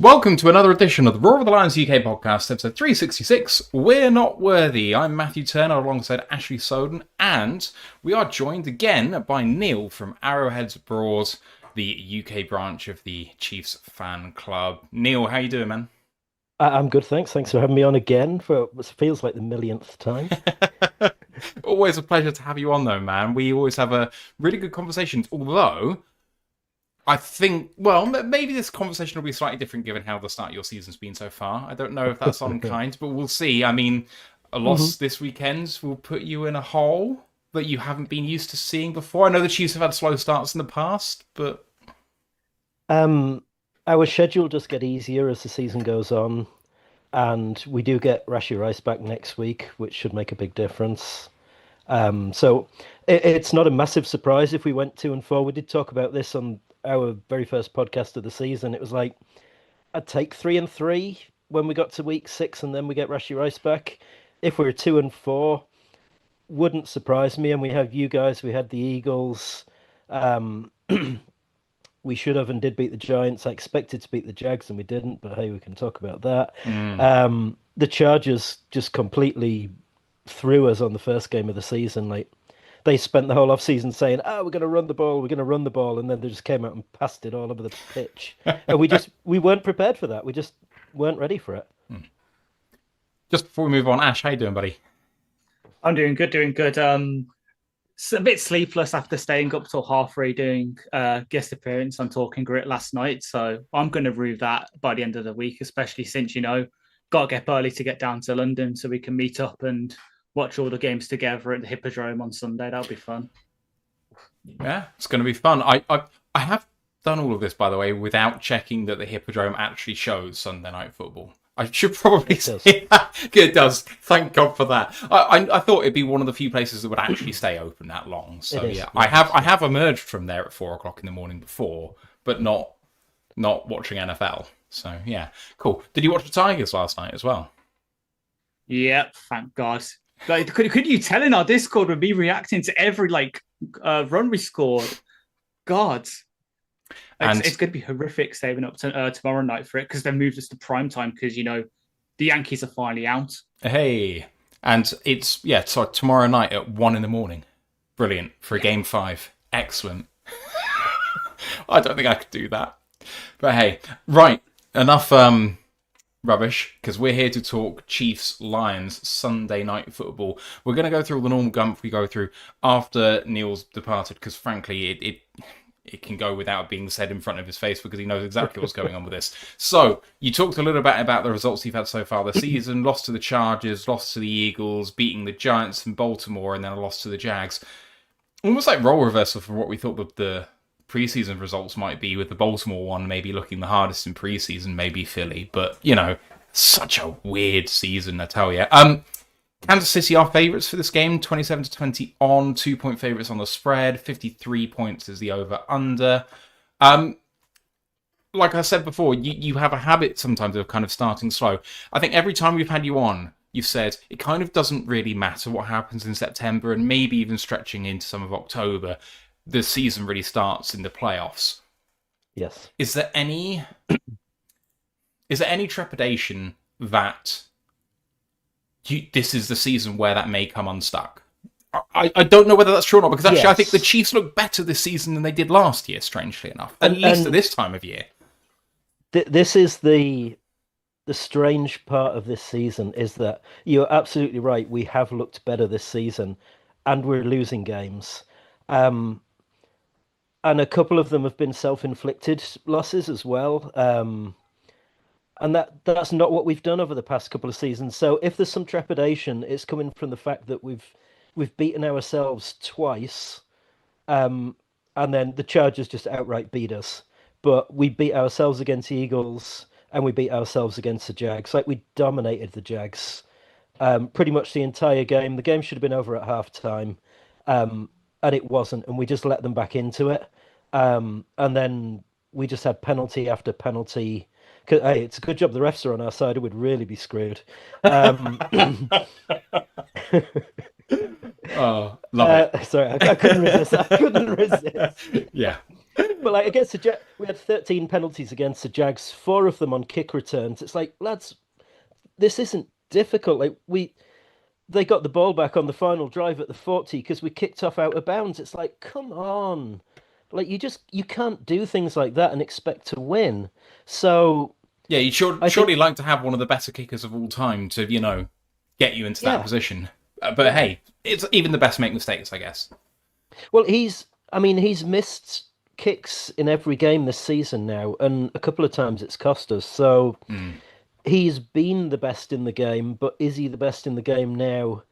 Welcome to another edition of the Roar of the Lions UK podcast, episode 366, We're Not Worthy. I'm Matthew Turner alongside Ashley Soden, and we are joined again by Neil from Arrowheads Abroad, the UK branch of the Chiefs fan club. Neil, how you doing, man? I'm good, thanks. Thanks for having me on again for what feels like the millionth time. Always a pleasure to have you on, though, man. We always have a really good conversation, although I think, well, maybe this conversation will be slightly different given how the start of your season's been so far. I don't know if that's unkind, but we'll see. I mean, a loss this weekend will put you in a hole that you haven't been used to seeing before. I know the Chiefs have had slow starts in the past, but Our schedule does get easier as the season goes on, and we do get Rashi Rice back next week, which should make a big difference. So it's not a massive surprise if we went 2-4. We did talk about this on our very first podcast of the season. It was like, I'd take 3-3 when we got to week 6, and then we get Rashi Rice back. If we were 2-4, wouldn't surprise me. And we have you guys, we had the Eagles. We should have and did beat the Giants. I expected to beat the Jags and we didn't, but hey, we can talk about that. The Chargers just completely threw us on the first game of the season. Like, they spent the whole offseason saying, "Oh, we're going to run the ball, we're going to run the ball," and then they just came out and passed it all over the pitch. And we weren't prepared for that. We just weren't ready for it. just before we move on, Ash, how you doing, buddy? I'm doing good, doing good. It's a bit sleepless after staying up till 3:30 doing guest appearance on Talking Grit last night. So I'm going to rue that by the end of the week, especially since, got to get up early to get down to London so we can meet up and watch all the games together at the Hippodrome on Sunday. That'll be fun. Yeah, it's going to be fun. I have done all of this, by the way, without checking that the Hippodrome actually shows Sunday Night Football. I should probably say that. It does. Thank God for that. I thought it'd be one of the few places that would actually stay open that long. So yeah, I have emerged from there at 4:00 in the morning before, but not watching NFL. So yeah, cool. Did you watch the Tigers last night as well? Yep, thank God. Like, could you tell in our Discord with me reacting to every run we scored? God. It's going to be horrific saving up to tomorrow night for it, because they moved us to prime time because, the Yankees are finally out. Hey, and it's, so tomorrow night at 1 a.m. Brilliant. For Game 5. Excellent. I don't think I could do that. But hey, right. Enough rubbish, because we're here to talk Chiefs Lions Sunday Night Football. We're going to go through all the normal gump we go through after Neil's departed, because frankly, it can go without being said in front of his face because he knows exactly what's going on with this. So, you talked a little bit about the results you've had so far this season. Lost to the Chargers, lost to the Eagles, beating the Giants and Baltimore, and then a loss to the Jags. Almost like role reversal for what we thought the preseason results might be, with the Baltimore one maybe looking the hardest in preseason, maybe Philly. But, such a weird season, I tell you. Kansas City are favourites for this game, 27-20 on, 2-point favourites on the spread, 53 points is the over-under. Like I said before, you have a habit sometimes of kind of starting slow. I think every time we've had you on, you've said it kind of doesn't really matter what happens in September, and maybe even stretching into some of October. The season really starts in the playoffs. Yes. Is there any trepidation that this is the season where that may come unstuck? I don't know whether that's true or not, because actually I think the Chiefs look better this season than they did last year, strangely enough. At least at this time of year. This is the strange part of this season, is that you're absolutely right. We have looked better this season, and we're losing games. And a couple of them have been self-inflicted losses as well. And that's not what we've done over the past couple of seasons. So if there's some trepidation, it's coming from the fact that we've beaten ourselves twice, and then the Chargers just outright beat us. But we beat ourselves against the Eagles, and we beat ourselves against the Jags. Like, we dominated the Jags pretty much the entire game. The game should have been over at halftime, and it wasn't, and we just let them back into it. And then we just had penalty after penalty. Hey, it's a good job the refs are on our side, or we'd really be screwed. Oh, love it. Sorry, I couldn't resist. Yeah. But like against the we had 13 penalties against the Jags, 4 of them on kick returns. It's like, lads, this isn't difficult. They got the ball back on the final drive at the 40 because we kicked off out of bounds. It's like, come on. Like you can't do things like that and expect to win. So Yeah, you'd I surely think, like to have one of the better kickers of all time to, get you into that yeah. position. But hey, it's even the best make mistakes, I guess. Well, he's missed kicks in every game this season now, and a couple of times it's cost us. So Mm. he's been the best in the game, but is he the best in the game now?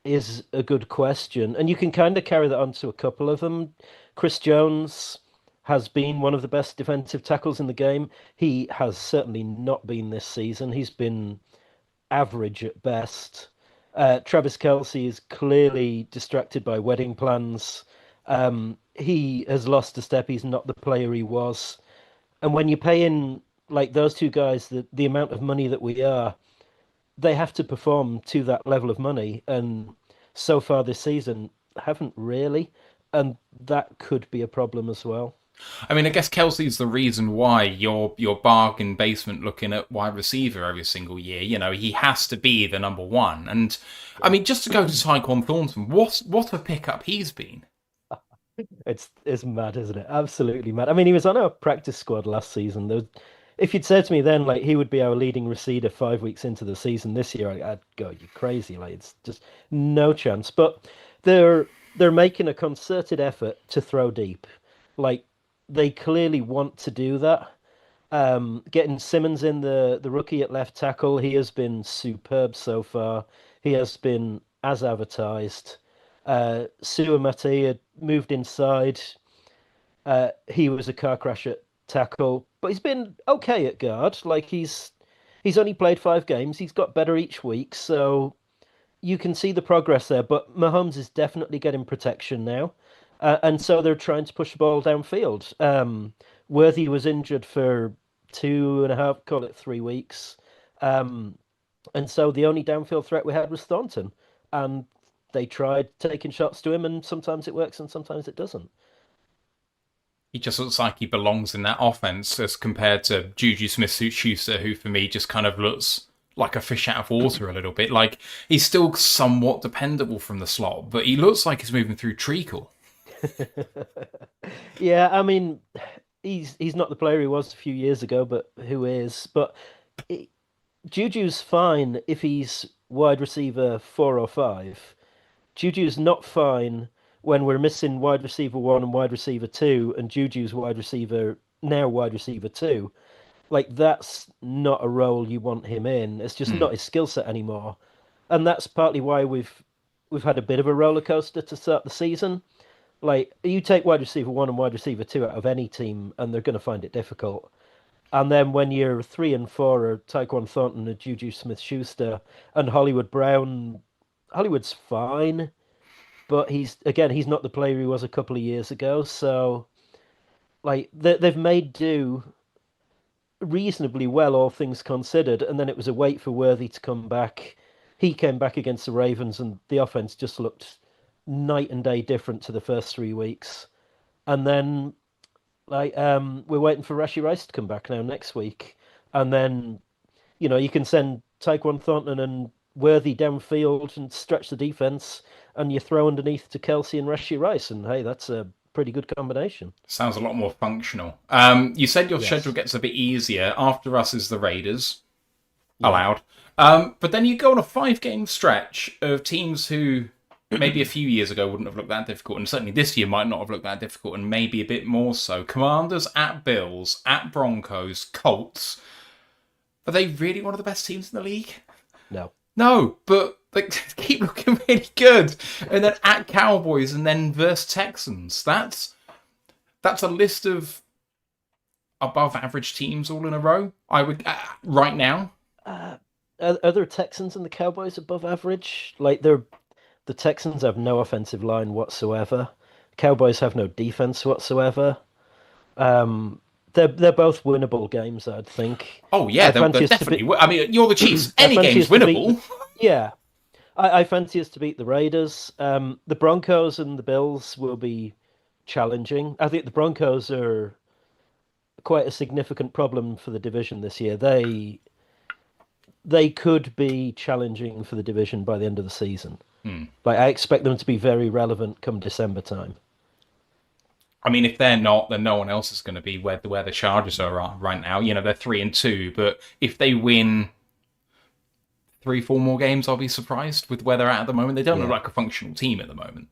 Is a good question. And you can kind of carry that on to a couple of them. Chris Jones has been one of the best defensive tackles in the game. He has certainly not been this season. He's been average at best. Travis Kelce is clearly distracted by wedding plans. He has lost a step. He's not the player he was. And when you pay in like those two guys, the amount of money that we are, they have to perform to that level of money. And so far this season, haven't really. And that could be a problem as well. I mean, I guess Kelsey's the reason why your bargain basement looking at wide receiver every single year. He has to be the number one. And I mean, just to go to Tyquan Thornton, what a pickup he's been. It's mad, isn't it? Absolutely mad. I mean, he was on our practice squad last season. If you'd said to me then, like, he would be our leading receiver 5 weeks into the season this year, I'd go, you crazy. Like, it's just no chance. But they're making a concerted effort to throw deep. Like, they clearly want to do that. Getting Simmons in, the rookie at left tackle, he has been superb so far. He has been as advertised. Suamati had moved inside. He was a car crash at tackle, but he's been okay at guard. Like he's only played 5 games. He's got better each week, so you can see the progress there. But Mahomes is definitely getting protection now, and so they're trying to push the ball downfield. Worthy was injured for 2.5, call it 3 weeks, and so the only downfield threat we had was Thornton, and they tried taking shots to him, and sometimes it works and sometimes it doesn't. He just looks like he belongs in that offense as compared to Juju Smith-Schuster, who for me just kind of looks like a fish out of water a little bit. Like, he's still somewhat dependable from the slot, but he looks like he's moving through treacle. Yeah, I mean, he's not the player he was a few years ago, but who is? But it, Juju's fine if he's wide receiver 4 or 5. Juju's not fine when we're missing wide receiver 1 and wide receiver 2, and Juju's wide receiver 2. Like, that's not a role you want him in. It's just not his skill set anymore, and that's partly why we've had a bit of a roller coaster to start the season. Like, you take wide receiver 1 and wide receiver 2 out of any team, and they're going to find it difficult. And then when you're 3 and 4 are Tyquan Thornton and Juju Smith-Schuster and Hollywood Brown, Hollywood's fine, but he's not the player he was a couple of years ago. So, like, they've made do reasonably well, all things considered. And then it was a wait for Worthy to come back. He came back against the Ravens, and the offense just looked night and day different to the first 3 weeks. And then, like, we're waiting for Rashee Rice to come back now next week, and then you can send Tyquan Thornton and Worthy downfield and stretch the defense, and you throw underneath to Kelce and Rashee Rice, and hey, that's a pretty good combination. Sounds a lot more functional. You said your schedule gets a bit easier. After us is the Raiders, allowed. But then you go on a 5-game stretch of teams who maybe a few years ago wouldn't have looked that difficult, and certainly this year might not have looked that difficult, and maybe a bit more so. Commanders at Bills, at Broncos, Colts. Are they really one of the best teams in the league? No, but they keep looking really good. And then at Cowboys, and then versus Texans. That's a list of above average teams all in a row. I would right now. Are there Texans and the Cowboys above average? Like, the Texans have no offensive line whatsoever. Cowboys have no defense whatsoever. They're both winnable games, I'd think. Oh yeah, they're definitely. I mean, you're the Chiefs. Any game's winnable. Yeah, I fancy us to beat the Raiders. The Broncos and the Bills will be challenging. I think the Broncos are quite a significant problem for the division this year. They could be challenging for the division by the end of the season. Like I expect them to be very relevant come December time. I mean, if they're not, then no one else is going to be where the Chargers are right now. You know, they're 3-2, but if they win 3-4 more games, I'll be surprised with where they're at the moment. They don't look like a functional team at the moment.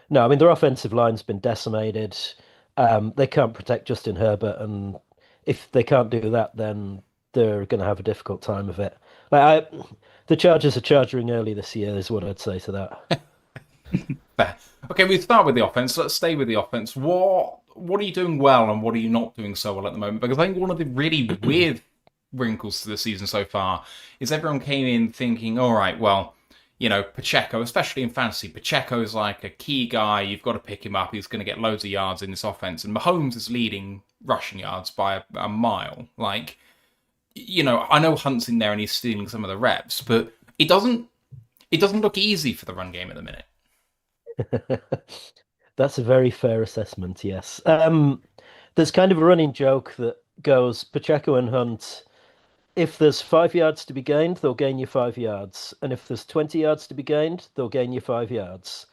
No, I mean their offensive line's been decimated. They can't protect Justin Herbert, and if they can't do that, then they're going to have a difficult time of it. The Chargers are charging early this year, is what I'd say to that. Fair. Okay, we start with the offense. Let's stay with the offense. What are you doing well, and what are you not doing so well at the moment? Because I think one of the really weird wrinkles to the season so far is everyone came in thinking, all right, well, you know, Pacheco, especially in fantasy, Pacheco's like a key guy. You've got to pick him up. He's going to get loads of yards in this offense. And Mahomes is leading rushing yards by a mile. Like, you know, I know Hunt's in there and he's stealing some of the reps, but it doesn't look easy for the run game at the minute. That's a very fair assessment, yes. There's kind of a running joke that goes Pacheco and Hunt, if there's 5 yards to be gained, they'll gain you 5 yards. And if there's 20 yards to be gained, they'll gain you 5 yards.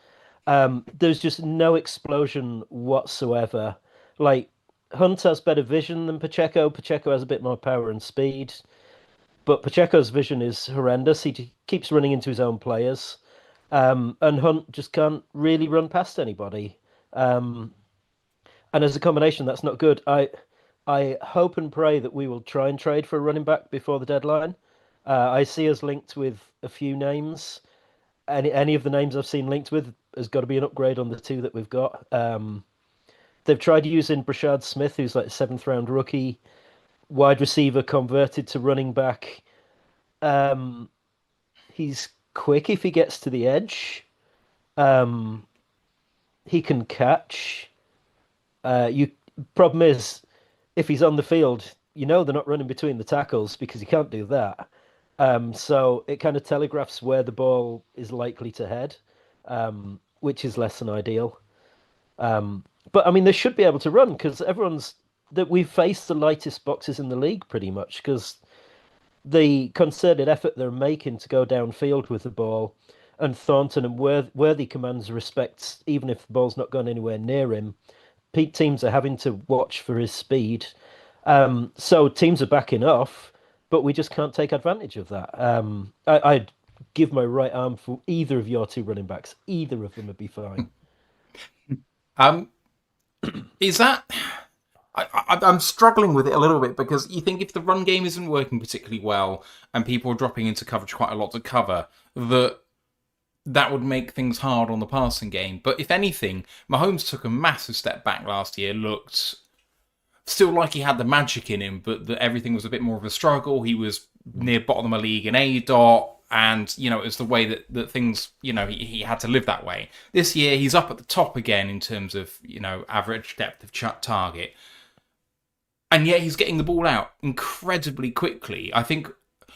There's just no explosion whatsoever. Like, Hunt has better vision than Pacheco. Pacheco has a bit more power and speed. But Pacheco's vision is horrendous. He keeps running into his own players. And Hunt just can't really run past anybody. And as a combination, that's not good. I hope and pray that we will try and trade for a running back before the deadline. I see us linked with a few names. Any of the names I've seen linked with has got to be an upgrade on the two that we've got. They've tried using Brashard Smith, who's like a 7th-round rookie, wide receiver converted to running back. He's quick if he gets to the edge. He can catch. Problem is, if he's on the field, you know they're not running between the tackles because he can't do that. So it kind of telegraphs where the ball is likely to head, which is less than ideal. But I mean, they should be able to run because we've faced the lightest boxes in the league pretty much because the concerted effort they're making to go downfield with the ball, and Thornton and Worthy commands respect even if the ball's not gone anywhere near him. Teams are having to watch for his speed. So teams are backing off, but we just can't take advantage of that. I'd give my right arm for either of your two running backs. Either of them would be fine. Is that... I'm struggling with it a little bit because you think if the run game isn't working particularly well and people are dropping into coverage quite a lot to cover, that would make things hard on the passing game. But if anything, Mahomes took a massive step back last year, looked still like he had the magic in him, but that everything was a bit more of a struggle. He was near bottom of the league in ADOT, and, you know, it was the way that things, you know, he had to live that way. This year, he's up at the top again in terms of, you know, average depth of target. And yet he's getting the ball out incredibly quickly. I think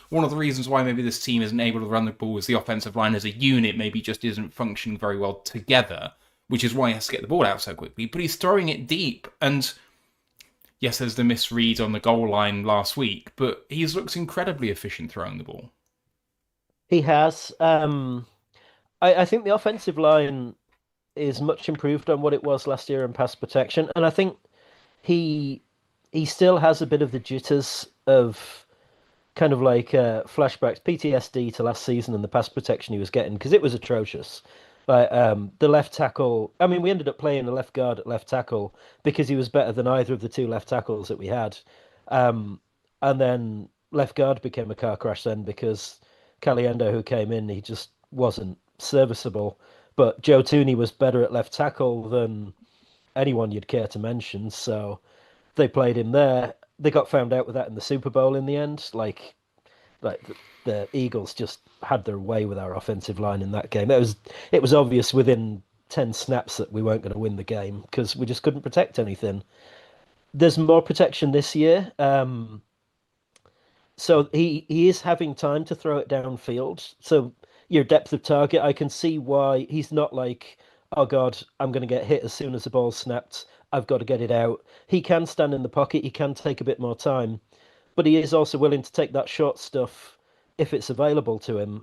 one of the reasons why maybe this team isn't able to run the ball is the offensive line as a unit maybe just isn't functioning very well together, which is why he has to get the ball out so quickly. But he's throwing it deep. And yes, there's the misread on the goal line last week, but he's looked incredibly efficient throwing the ball. He has. I think the offensive line is much improved on what it was last year in pass protection. And I think he still has a bit of the jitters of kind of like flashbacks, PTSD to last season and the pass protection he was getting because it was atrocious. Like the left tackle, I mean, we ended up playing the left guard at left tackle because he was better than either of the two left tackles that we had. And then left guard became a car crash then because Caliendo, who came in, he just wasn't serviceable. But Joe Tooney was better at left tackle than anyone you'd care to mention, so they played him there. They got found out with that in the Super Bowl in the end. Like the Eagles just had their way with our offensive line in that game. It was obvious within 10 snaps that we weren't going to win the game because we just couldn't protect anything. There's more protection this year. So he is having time to throw it downfield. So your depth of target, I can see why he's not like oh God, I'm going to get hit as soon as the ball's snapped. I've got to get it out. He can stand in the pocket. He can take a bit more time, but he is also willing to take that short stuff if it's available to him.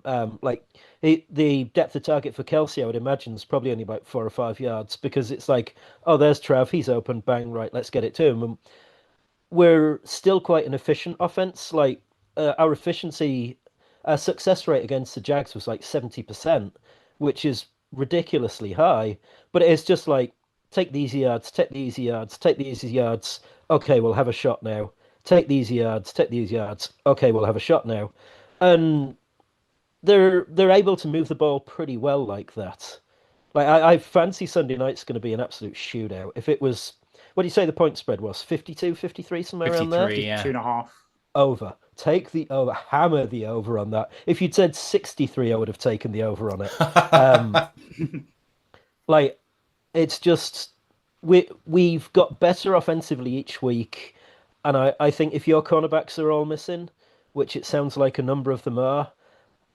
The depth of target for Kelsey, I would imagine, is probably only about 4 or 5 yards because it's like, oh, there's Trav. He's open. Bang, right. Let's get it to him. And we're still quite an efficient offense. Our efficiency, our success rate against the Jags was like 70%, which is ridiculously high. But it's just like, take the easy yards, take the easy yards, take the easy yards. Okay, we'll have a shot now. Take the easy yards, take the easy yards. Okay, we'll have a shot now. And they're able to move the ball pretty well like that. Like I fancy Sunday night's going to be an absolute shootout. If it was, what do you say the point spread was? 52, 53, somewhere around there? 53, yeah. 2.5. Over. Take the over. Hammer the over on that. If you'd said 63, I would have taken the over on it. Like, it's just we've got better offensively each week, and I think if your cornerbacks are all missing, which it sounds like a number of them are,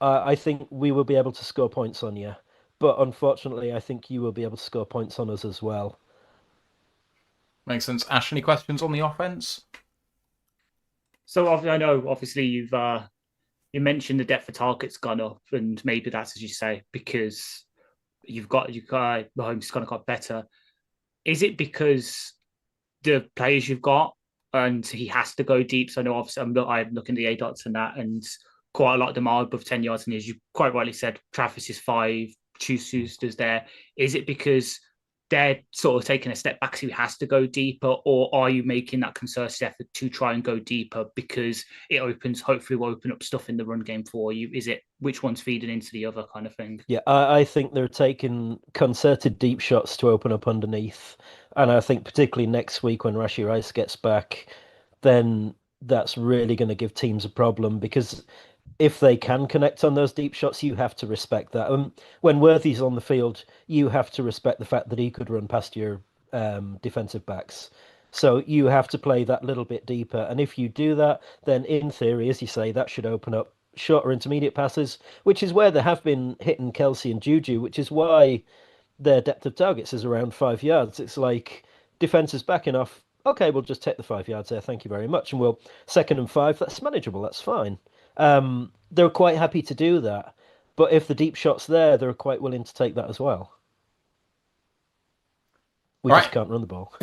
I think we will be able to score points on you. But unfortunately, I think you will be able to score points on us as well. Makes sense. Ash, any questions on the offense? So I know, obviously, you mentioned the depth of target's gone up, and maybe that's, as you say, because Mahomes kind of got better. Is it because the players you've got and he has to go deep? So I know, obviously, I'm looking at the A dots and that, and quite a lot of them are above 10 yards. And as you quite rightly said, Travis is 5, Schuster's there. Is it because they're sort of taking a step back, so he has to go deeper, or are you making that concerted effort to try and go deeper because it hopefully will open up stuff in the run game for you? Is it which one's feeding into the other kind of thing? Yeah, I think they're taking concerted deep shots to open up underneath. And I think particularly next week when Rashi Rice gets back, then that's really going to give teams a problem because if they can connect on those deep shots, you have to respect that. When Worthy's on the field, you have to respect the fact that he could run past your defensive backs. So you have to play that little bit deeper. And if you do that, then in theory, as you say, that should open up shorter intermediate passes, which is where they have been hitting Kelsey and Juju, which is why their depth of targets is around 5 yards. It's like defense is backing off. Okay, we'll just take the 5 yards there. Thank you very much. And we'll 2nd and 5. That's manageable. That's fine. They're quite happy to do that. But if the deep shot's there, they're quite willing to take that as well. We just can't run the ball.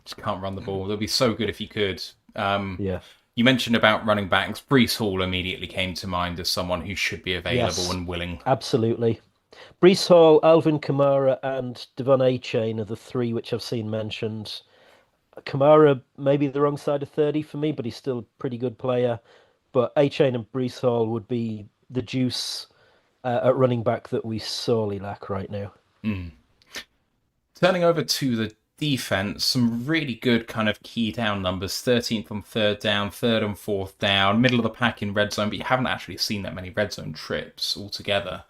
Just can't run the ball. They'll be so good if you could. Yeah. You mentioned about running backs. Breece Hall immediately came to mind as someone who should be available Yes, and willing. absolutely. Breece Hall, Alvin Kamara, and Devon A-Chain are the 3 which I've seen mentioned. Kamara maybe the wrong side of 30 for me, but he's still a pretty good player. But A-Chain and Breece Hall would be the juice at running back that we sorely lack right now. Turning over to the defense, some really good kind of key down numbers. 13th on 3rd down, 3rd and 4th down, middle of the pack in red zone, but you haven't actually seen that many red zone trips altogether.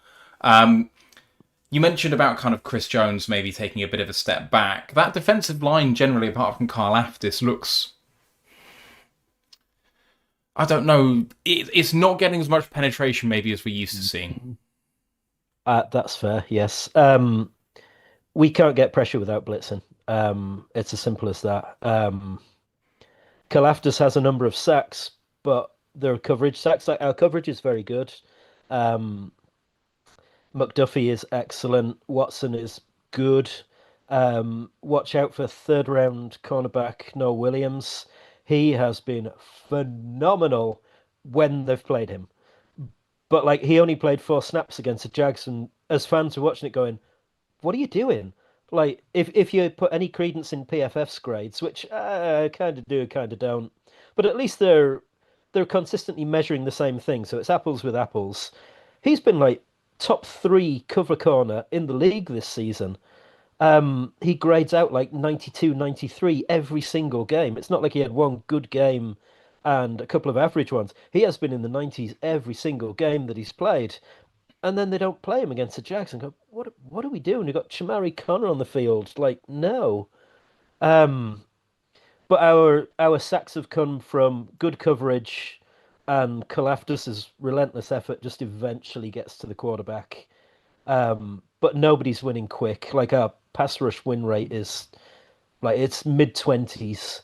You mentioned about kind of Chris Jones maybe taking a bit of a step back. That defensive line generally, apart from Carl Aftis, looks... I don't know. It's not getting as much penetration maybe as we're used to seeing. That's fair, yes. We can't get pressure without blitzing. It's as simple as that. Kalafdis has a number of sacks, but there are coverage sacks. Our coverage is very good. McDuffie is excellent. Watson is good. Watch out for 3rd round cornerback Noah Williams. He has been phenomenal when they've played him. But like he only played 4 snaps against the Jags, and as fans are watching it going, what are you doing? Like, if you put any credence in PFF's grades, which I kind of do, kind of don't, but at least they're consistently measuring the same thing, so it's apples with apples. He's been like top 3 cover corner in the league this season. He grades out like 92, 93 every single game. It's not like he had one good game and a couple of average ones. He has been in the 90s every single game that he's played. And then they don't play him against the Jags and go, what are we doing? We've got Shamari Connor on the field. Like, no. But our sacks have come from good coverage, and Kalafdis' relentless effort just eventually gets to the quarterback. but nobody's winning quick. Like our pass rush win rate is like it's mid 20s.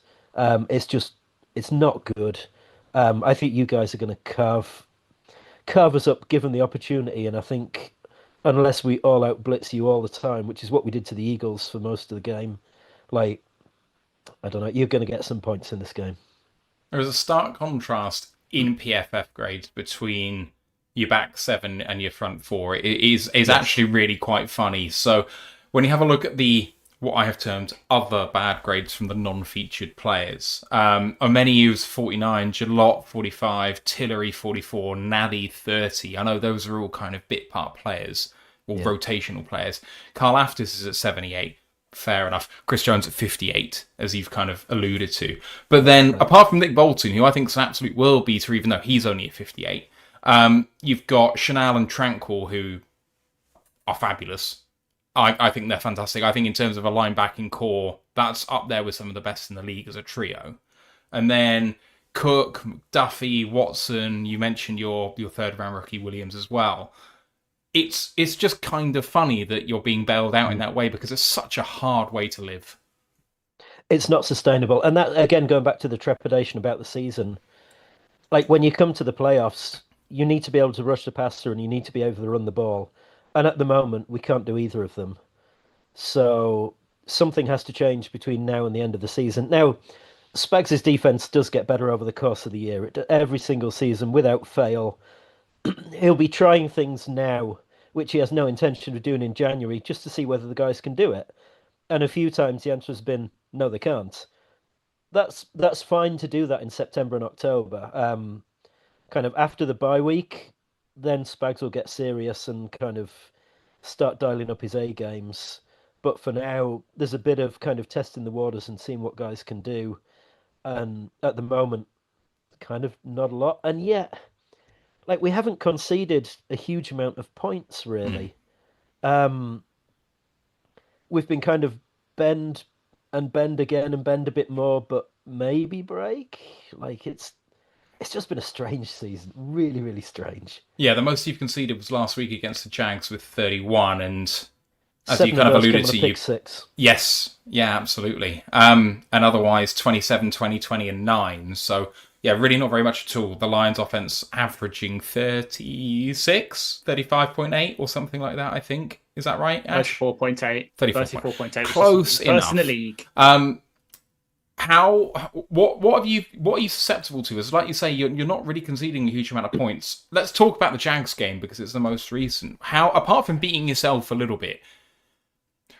It's not good. I think you guys are going to carve us up given the opportunity, and I think unless we all out blitz you all the time, which is what we did to the Eagles for most of the game, like I don't know, you're going to get some points in this game. There is a stark contrast in PFF grades between your back seven and your front four. It is actually really quite funny. So when you have a look at the what I have termed other bad grades from the non-featured players, Omeni use 49, Jalot 45, Tillery 44, Naddy 30. I know those are all kind of bit part players or rotational players. Carl Aftis is at 78. Fair enough. Chris Jones at 58, as you've kind of alluded to. But then, apart from Nick Bolton, who I think is an absolute world beater, even though he's only at 58, you've got Chanel and Tranquil, who are fabulous. I think they're fantastic. I think in terms of a linebacking core, that's up there with some of the best in the league as a trio. And then Cook, McDuffie, Watson, you mentioned your third round rookie Williams as well. It's just kind of funny that you're being bailed out in that way because it's such a hard way to live. It's not sustainable. And that, again, going back to the trepidation about the season, like when you come to the playoffs, you need to be able to rush the passer and you need to be able to run the ball. And at the moment, we can't do either of them. So something has to change between now and the end of the season. Now, Spags' defense does get better over the course of the year. Every single season, without fail, he'll be trying things now, which he has no intention of doing in January, just to see whether the guys can do it. And a few times the answer has been, no, they can't. That's fine to do that in September and October. Kind of after the bye week, then Spags will get serious and kind of start dialing up his A games. But for now, there's a bit of kind of testing the waters and seeing what guys can do. And at the moment, kind of not a lot. And yet, like, we haven't conceded a huge amount of points, really. We've been kind of bend again and bend a bit more, but maybe break. Like, it's just been a strange season. Really, really strange. Yeah, the most you've conceded was last week against the Jags with 31, and as you kind of alluded to, pick six. Yes, yeah, absolutely. And otherwise, 27, 20, 20, and 9. So, yeah, really not very much at all. The Lions' offense averaging 36, 35.8 or something like that, I think. Is that right, Ash? 34.8. 34.8. Close enough. First in the league. What are you susceptible to? As like you say, you're not really conceding a huge amount of points. Let's talk about the Jags game because it's the most recent. How, apart from beating yourself a little bit,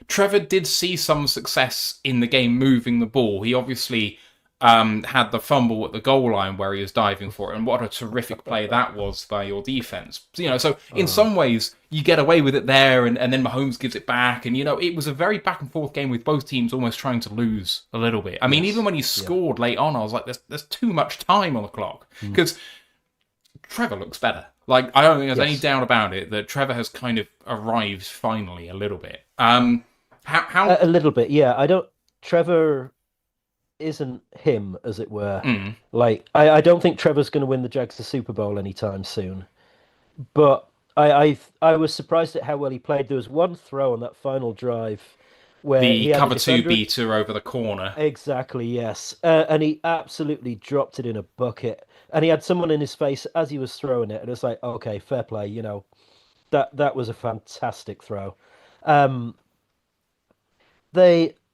Trevor did see some success in the game moving the ball. He obviously had the fumble at the goal line where he was diving for it, and what a terrific play that was by your defense. So in some ways you get away with it there, and then Mahomes gives it back, and it was a very back and forth game with both teams almost trying to lose a little bit. I mean, even when you scored late on, I was like, there's too much time on the clock because Trevor looks better. Like, I don't think there's any doubt about it that Trevor has kind of arrived finally a little bit. How a little bit, yeah. Trevor isn't him, as it were. Like, I don't think Trevor's going to win the Jags the Super Bowl anytime soon. But I was surprised at how well he played. There was one throw on that final drive where the cover two beater over the corner. Exactly, yes. And he absolutely dropped it in a bucket. And he had someone in his face as he was throwing it. And it's like, okay, fair play. That was a fantastic throw.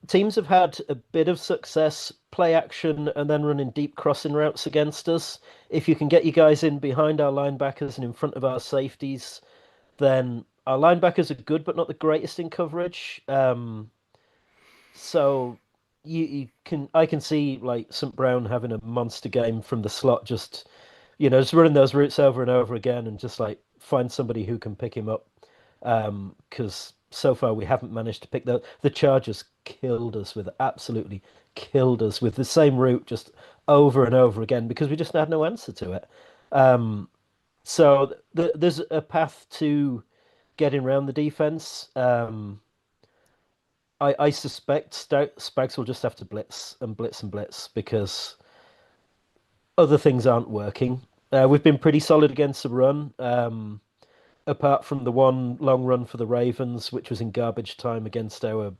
Teams have had a bit of success play action and then running deep crossing routes against us. If you can get you guys in behind our linebackers and in front of our safeties, then our linebackers are good, but not the greatest in coverage. So I can see like St. Brown having a monster game from the slot, just running those routes over and over again and just like find somebody who can pick him up. Because so far we haven't managed to pick the Chargers absolutely killed us with the same route just over and over again because we just had no answer to it. So there's a path to getting around the defense. I suspect Spags will just have to blitz and blitz and blitz because other things aren't working. We've been pretty solid against the run. apart from the one long run for the Ravens, which was in garbage time against our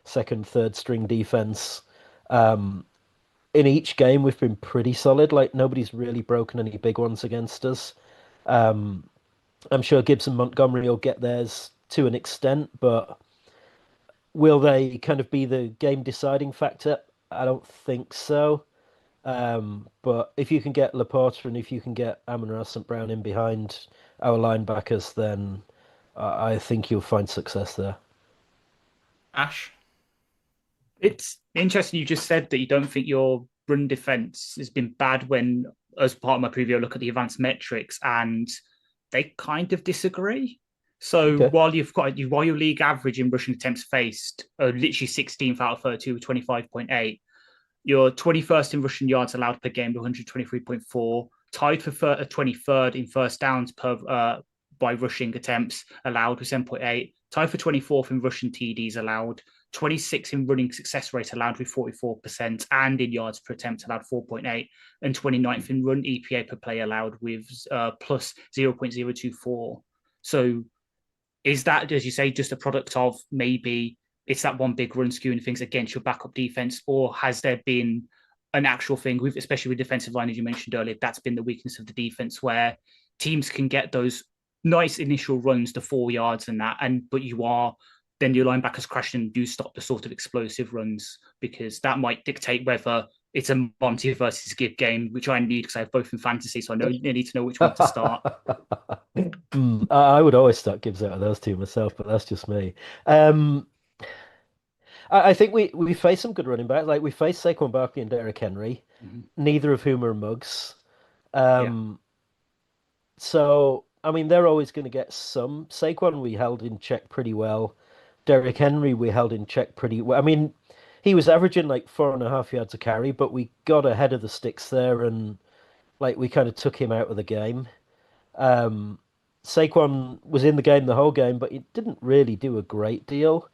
second, third string defense. Um, in each game, we've been pretty solid. Like nobody's really broken any big ones against us. Um, I'm sure Gibbs and Montgomery will get theirs to an extent, but will they kind of be the game deciding factor? I don't think so. But if you can get Laporta and if you can get Amon-Ra St. Brown in behind our linebackers, then I think you'll find success there. Ash? It's interesting you just said that you don't think your run defense has been bad when, as part of my preview, I look at the advanced metrics and they kind of disagree. So Okay. while your league average in rushing attempts faced are literally 16th out of 32 with 25.8, you're 21st in rushing yards allowed per game with 123.4, tied for 23rd in first downs per by rushing attempts allowed with 7.8, tied for 24th in rushing TDs allowed, 26th in running success rate allowed with 44%, and in yards per attempt allowed 4.8, and 29th in run EPA per play allowed with plus 0.024. So is that, as you say, just a product of maybe it's that one big run skewing things against your backup defense, or has there been an actual thing with, especially with defensive line, as you mentioned earlier, that's been the weakness of the defense where teams can get those nice initial runs to 4 yards and that, but then your linebackers crash and do stop the sort of explosive runs, because that might dictate whether it's a Monty versus Gibb game, which I need because I have both in fantasy, so I need to know which one to start. I would always start Gibbs out of those two myself, but that's just me. Um, I think we face some good running backs. Like we face Saquon Barkley and Derrick Henry, neither of whom are mugs. Yeah. So I mean, they're always going to get some. Saquon we held in check pretty well. Derrick Henry we held in check pretty well. I mean, he was averaging like 4.5 yards a carry, but we got ahead of the sticks there, and like we kind of took him out of the game. Um, Saquon was in the game the whole game, but he didn't really do a great deal.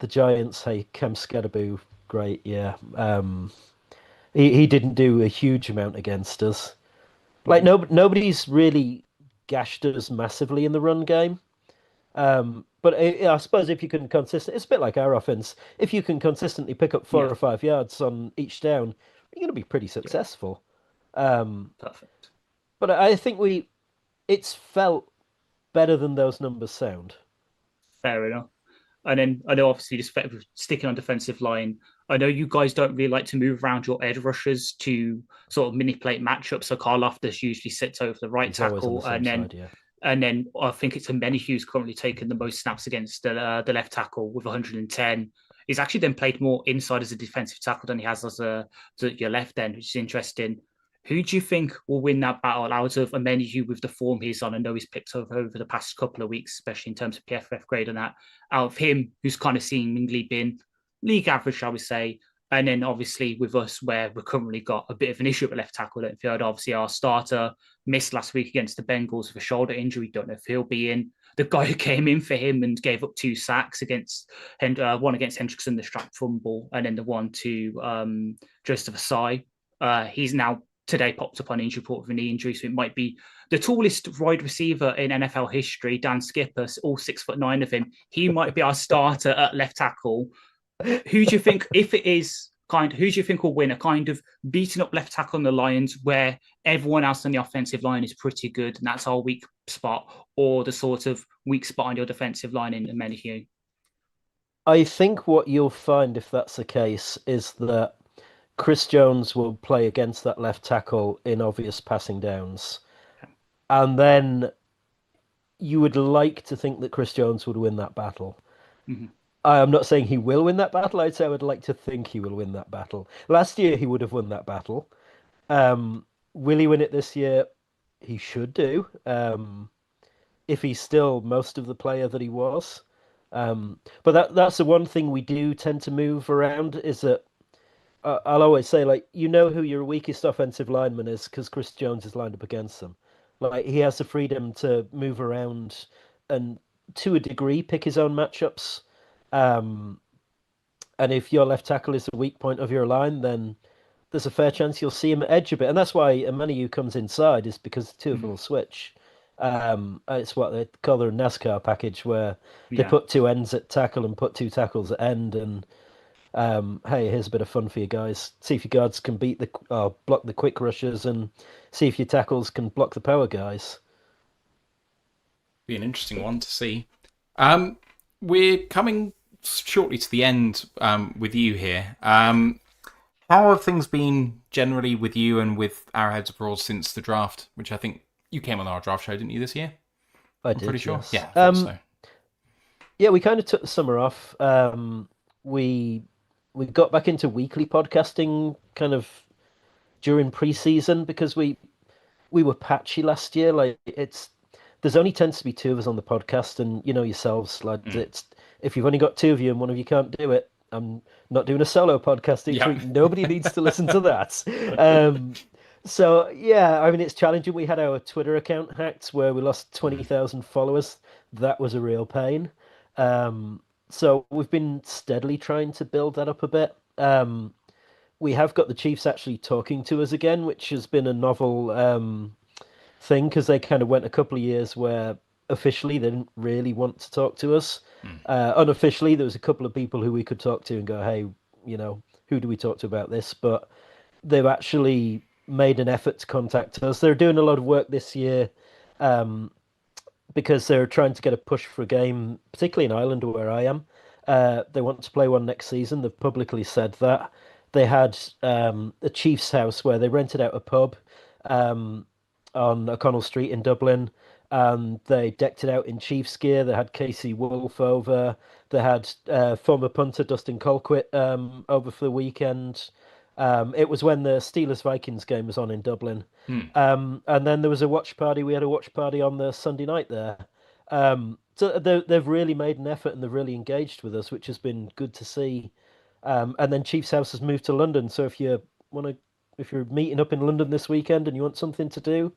The Giants, hey, Cam Skadaboo, great, yeah. He didn't do a huge amount against us. Like nobody's really gashed us massively in the run game. But I suppose if you can it's a bit like our offense. If you can consistently pick up 4 or 5 yards on each down, you're going to be pretty successful. Perfect. But I think it's felt better than those numbers sound. Fair enough. And then I know, obviously, just sticking on defensive line, I know you guys don't really like to move around your edge rushers to sort of manipulate matchups. So Carl Loftus usually sits over the right He's always on tackle, the same side, yeah. and then I think it's Ameni who's currently taken the most snaps against the left tackle with 110. He's actually then played more inside as a defensive tackle than he has as your left end, which is interesting. Who do you think will win that battle out of Ameni with the form he's on? I know he's picked over the past couple of weeks, especially in terms of PFF grade and that. Out of him, who's kind of seemingly been league average, shall we say, and then obviously with us, where we've currently got a bit of an issue at the left tackle. If you heard, obviously our starter missed last week against the Bengals with a shoulder injury. Don't know if he'll be in. The guy who came in for him and gave up 2 sacks against one against Hendrickson, the strap fumble, and then the one to Joseph Asai. He's now today popped up on injury report with a knee injury, so it might be the tallest wide receiver in NFL history, Dan Skipper, all 6'9" of him. He might be our starter at left tackle. Who do you think, if it is who do you think will win? A kind of beating up left tackle on the Lions where everyone else on the offensive line is pretty good and that's our weak spot, or the sort of weak spot on your defensive line in Menahue? I think what you'll find if that's the case is that Chris Jones will play against that left tackle in obvious passing downs. And then you would like to think that Chris Jones would win that battle. Mm-hmm. I'm not saying he will win that battle. I'd say I would like to think he will win that battle. Last year, he would have won that battle. Will he win it this year? He should do. If he's still most of the player that he was. But that's the one thing we do tend to move around is that I'll always say, like, you know who your weakest offensive lineman is because Chris Jones is lined up against them. Like, he has the freedom to move around and, to a degree, pick his own matchups. And if your left tackle is the weak point of your line, then there's a fair chance you'll see him edge a bit. And that's why Emmanuel comes inside, is because the two of them will switch. It's what they call their NASCAR package, where they Yeah. put two ends at tackle and put two tackles at end. And hey, here's a bit of fun for you guys. See if your guards can block the quick rushers, and see if your tackles can block the power guys. Be an interesting one to see. We're coming shortly to the end with you here. How have things been generally with you and with Arrowheads Abroad since the draft, which I think you came on our draft show, didn't you, this year? I'm pretty sure. Yes. Yeah, I thought so. Yeah, we kind of took the summer off. We we got back into weekly podcasting kind of during pre-season because we were patchy last year. Like there's only tends to be two of us on the podcast, and you know yourselves, lads. It's if you've only got two of you and one of you can't do it, I'm not doing a solo podcast each week. Nobody needs to listen to that. So yeah, I mean it's challenging. We had our Twitter account hacked where we lost 20,000 followers. That was a real pain. So we've been steadily trying to build that up a bit. We have got the Chiefs actually talking to us again, which has been a novel thing because they kind of went a couple of years where officially they didn't really want to talk to us. Unofficially, there was a couple of people who we could talk to and go, hey, you know, who do we talk to about this? But they've actually made an effort to contact us. They're doing a lot of work this year because they're trying to get a push for a game, particularly in Ireland where I am. They want to play one next season. They've publicly said that. They had a Chiefs house where they rented out a pub on O'Connell Street in Dublin, and they decked it out in Chiefs gear. They had Casey Wolf over. They had former punter Dustin Colquitt over for the weekend. It was when the Steelers-Vikings game was on in Dublin. And then there was a watch party. We had a watch party on the Sunday night there. So they've really made an effort and they've really engaged with us, which has been good to see. And then Chiefs House has moved to London. So if you're meeting up in London this weekend and you want something to do,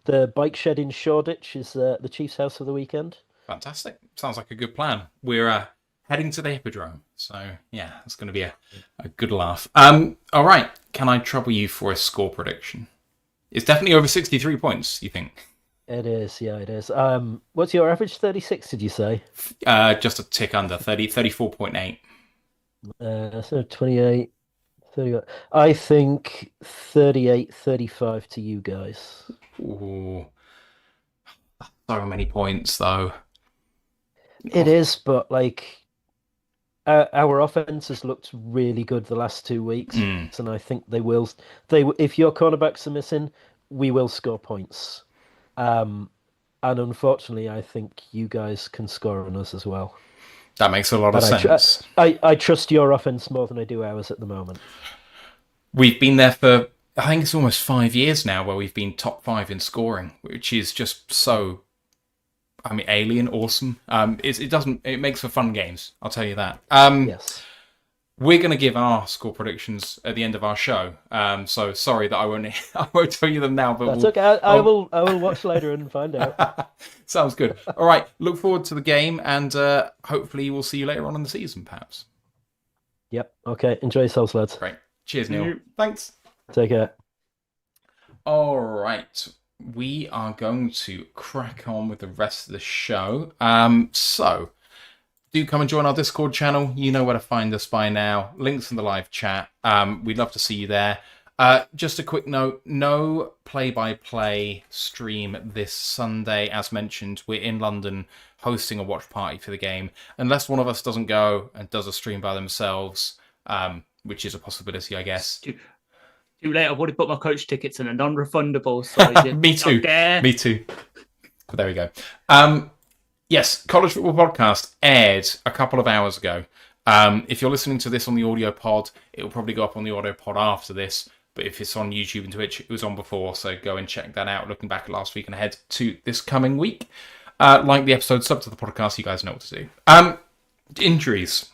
the bike shed in Shoreditch is the Chiefs House for the weekend. Fantastic. Sounds like a good plan. We're heading to the Hippodrome. So, yeah, it's going to be a good laugh. All right. Can I trouble you for a score prediction? It's definitely over 63 points, you think? It is, yeah, it is. What's your average? 36, did you say? Just a tick under, 34.8. So 28, 31. I think 38, 35 to you guys. Ooh. So many points, though. It is, but like our offense has looked really good the last 2 weeks, and I think they will. If your cornerbacks are missing, we will score points. And unfortunately, I think you guys can score on us as well. That makes a lot of sense. I trust your offense more than I do ours at the moment. We've been there for, I think it's almost 5 years now where we've been top 5 in scoring, which is just so, alien, awesome. It makes for fun games, I'll tell you that. Yes. We're going to give our score predictions at the end of our show. So sorry that I won't tell you them now. But that's okay. I will watch later and find out. Sounds good. All right. Look forward to the game, and hopefully we'll see you later on in the season, perhaps. Yep. Okay. Enjoy yourselves, lads. Great. Cheers, Neil. Thanks. Take care. All right. We are going to crack on with the rest of the show. So do come and join our Discord channel. You know where to find us by now. Links in the live chat. We'd love to see you there. Just a quick note, no play-by-play stream this Sunday. As mentioned, we're in London hosting a watch party for the game. Unless one of us doesn't go and does a stream by themselves, which is a possibility, I guess. Too late. I've already put my coach tickets in a non-refundable. So Me too. Me too. But there we go. Yes, College Football Podcast aired a couple of hours ago. If you're listening to this on the audio pod, it will probably go up on the audio pod after this. But if it's on YouTube and Twitch, it was on before. So go and check that out. Looking back at last week and ahead to this coming week. Like the episode, sub to the podcast. You guys know what to do. Injuries.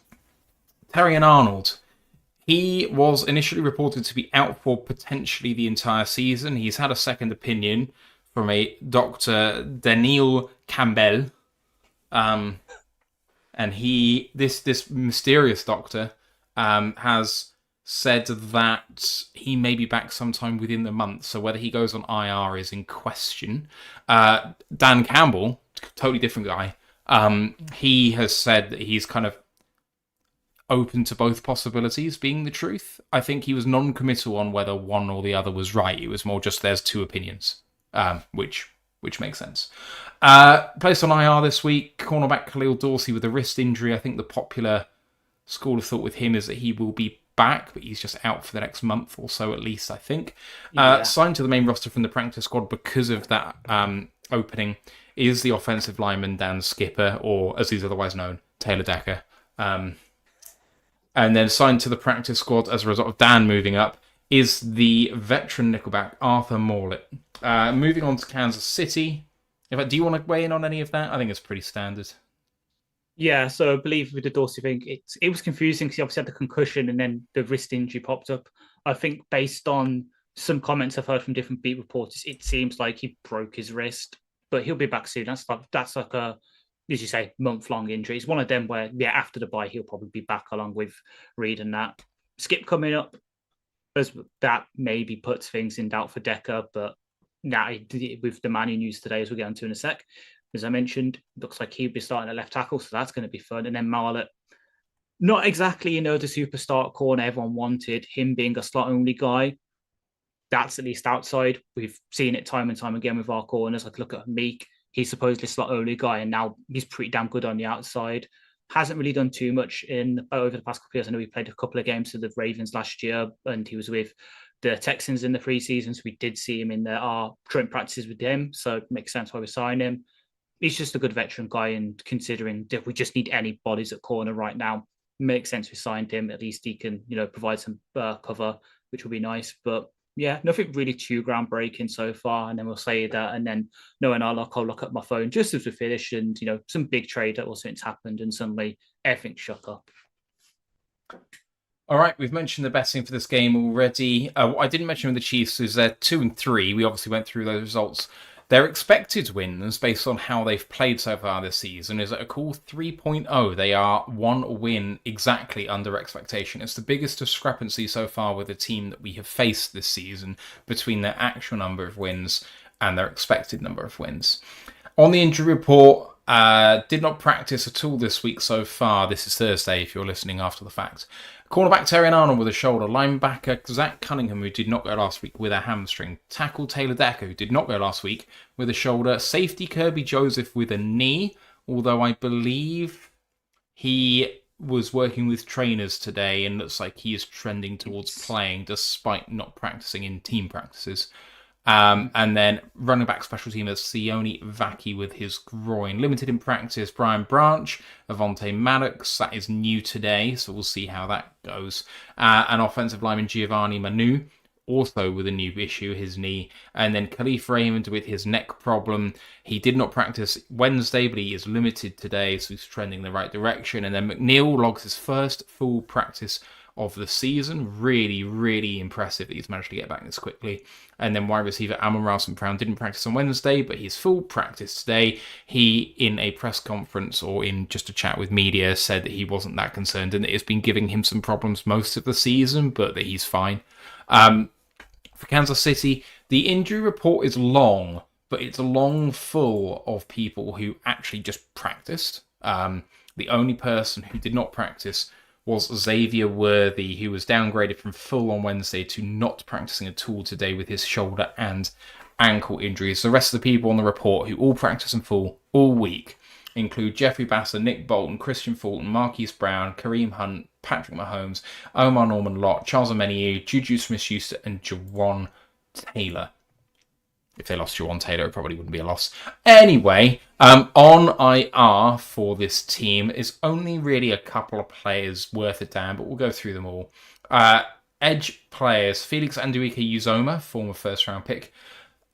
Terrion Arnold. He was initially reported to be out for potentially the entire season. He's had a second opinion from a Dr. Daniel Campbell. And this mysterious doctor has said that he may be back sometime within the month. So whether he goes on IR is in question. Dan Campbell, totally different guy, he has said that he's kind of open to both possibilities being the truth. I think he was non-committal on whether one or the other was right. It was more just there's two opinions, which makes sense. Placed on IR this week, cornerback Khalil Dorsey with a wrist injury. I think the popular school of thought with him is that he will be back, but he's just out for the next month or so at least, I think. Signed to the main roster from the practice squad because of that opening is the offensive lineman Dan Skipper, or as he's otherwise known, Taylor Decker. And then signed to the practice squad as a result of Dan moving up is the veteran nickelback Arthur Morlett. Moving on to Kansas City. In fact, do you want to weigh in on any of that? I think it's pretty standard. Yeah, so I believe with the Dorsey thing, it was confusing because he obviously had the concussion and then the wrist injury popped up. I think based on some comments I've heard from different beat reporters, it seems like he broke his wrist, but he'll be back soon. That's like a, as you say, month-long injury. It's one of them where, yeah, after the bye, he'll probably be back along with Reed and that. Skip coming up, as that maybe puts things in doubt for Decker, but now with the Manny news today, as we'll get into in a sec, as I mentioned, looks like he'll be starting at left tackle, so that's going to be fun. And then Marlett, not exactly, the superstar corner everyone wanted, him being a slot-only guy. That's at least outside. We've seen it time and time again with our corners. Like, look at Meek. He's supposedly slot-only guy, and now he's pretty damn good on the outside. Hasn't really done too much over the past couple of years. I know we played a couple of games with the Ravens last year, and he was with the Texans in the preseason, so we did see him in our joint practices with him, so it makes sense why we signed him. He's just a good veteran guy, and considering if we just need any bodies at corner right now, makes sense we signed him. At least he can, provide some cover, which will be nice. But yeah, nothing really too groundbreaking so far. And then we'll say that, and then knowing I'll look at my phone just as we finish, and some big trade or something's happened, and suddenly everything's shut up. All right, we've mentioned the betting for this game already. What I didn't mention with the Chiefs is they're 2-3. We obviously went through those results. Their expected wins, based on how they've played so far this season, is at a cool 3.0. They are one win exactly under expectation. It's the biggest discrepancy so far with a team that we have faced this season between their actual number of wins and their expected number of wins. On the injury report, did not practice at all this week so far. This is Thursday if you're listening after the fact. Cornerback Terrion Arnold with a shoulder. Linebacker Zach Cunningham, who did not go last week, with a hamstring. Tackle Taylor Decker, who did not go last week, with a shoulder. Safety Kirby Joseph with a knee, although I believe he was working with trainers today and looks like he is trending towards playing despite not practicing in team practices. And then running back special teamer Sione Vaki with his groin. Limited in practice, Brian Branch, Avonte Maddox, that is new today, so we'll see how that goes. And offensive lineman Giovanni Manu, also with a new issue, his knee. And then Khalif Raymond with his neck problem. He did not practice Wednesday, but he is limited today, so he's trending in the right direction. And then McNeil logs his first full practice of the season. Really, really impressive that he's managed to get back this quickly. And then wide receiver Amon-Ra St. Brown didn't practice on Wednesday, but he's full practice today. He, in a press conference or in just a chat with media, said that he wasn't that concerned and that it's been giving him some problems most of the season, but that he's fine. For Kansas City, the injury report is long, but it's long full of people who actually just practiced. The only person who did not practice was Xavier Worthy, who was downgraded from full on Wednesday to not practicing at all today with his shoulder and ankle injuries. The rest of the people on the report who all practice in full all week include Jeffrey Basser, Nick Bolton, Christian Fulton, Marquise Brown, Kareem Hunt, Patrick Mahomes, Omar Norman Lott, Charles Omenihu, Juju Smith-Schuster, and Jawan Taylor. If they lost Jawan Taylor, it probably wouldn't be a loss. Anyway, on IR for this team is only really a couple of players worth it down, but we'll go through them all. Edge players, Felix Anduika-Uzoma, former first-round pick,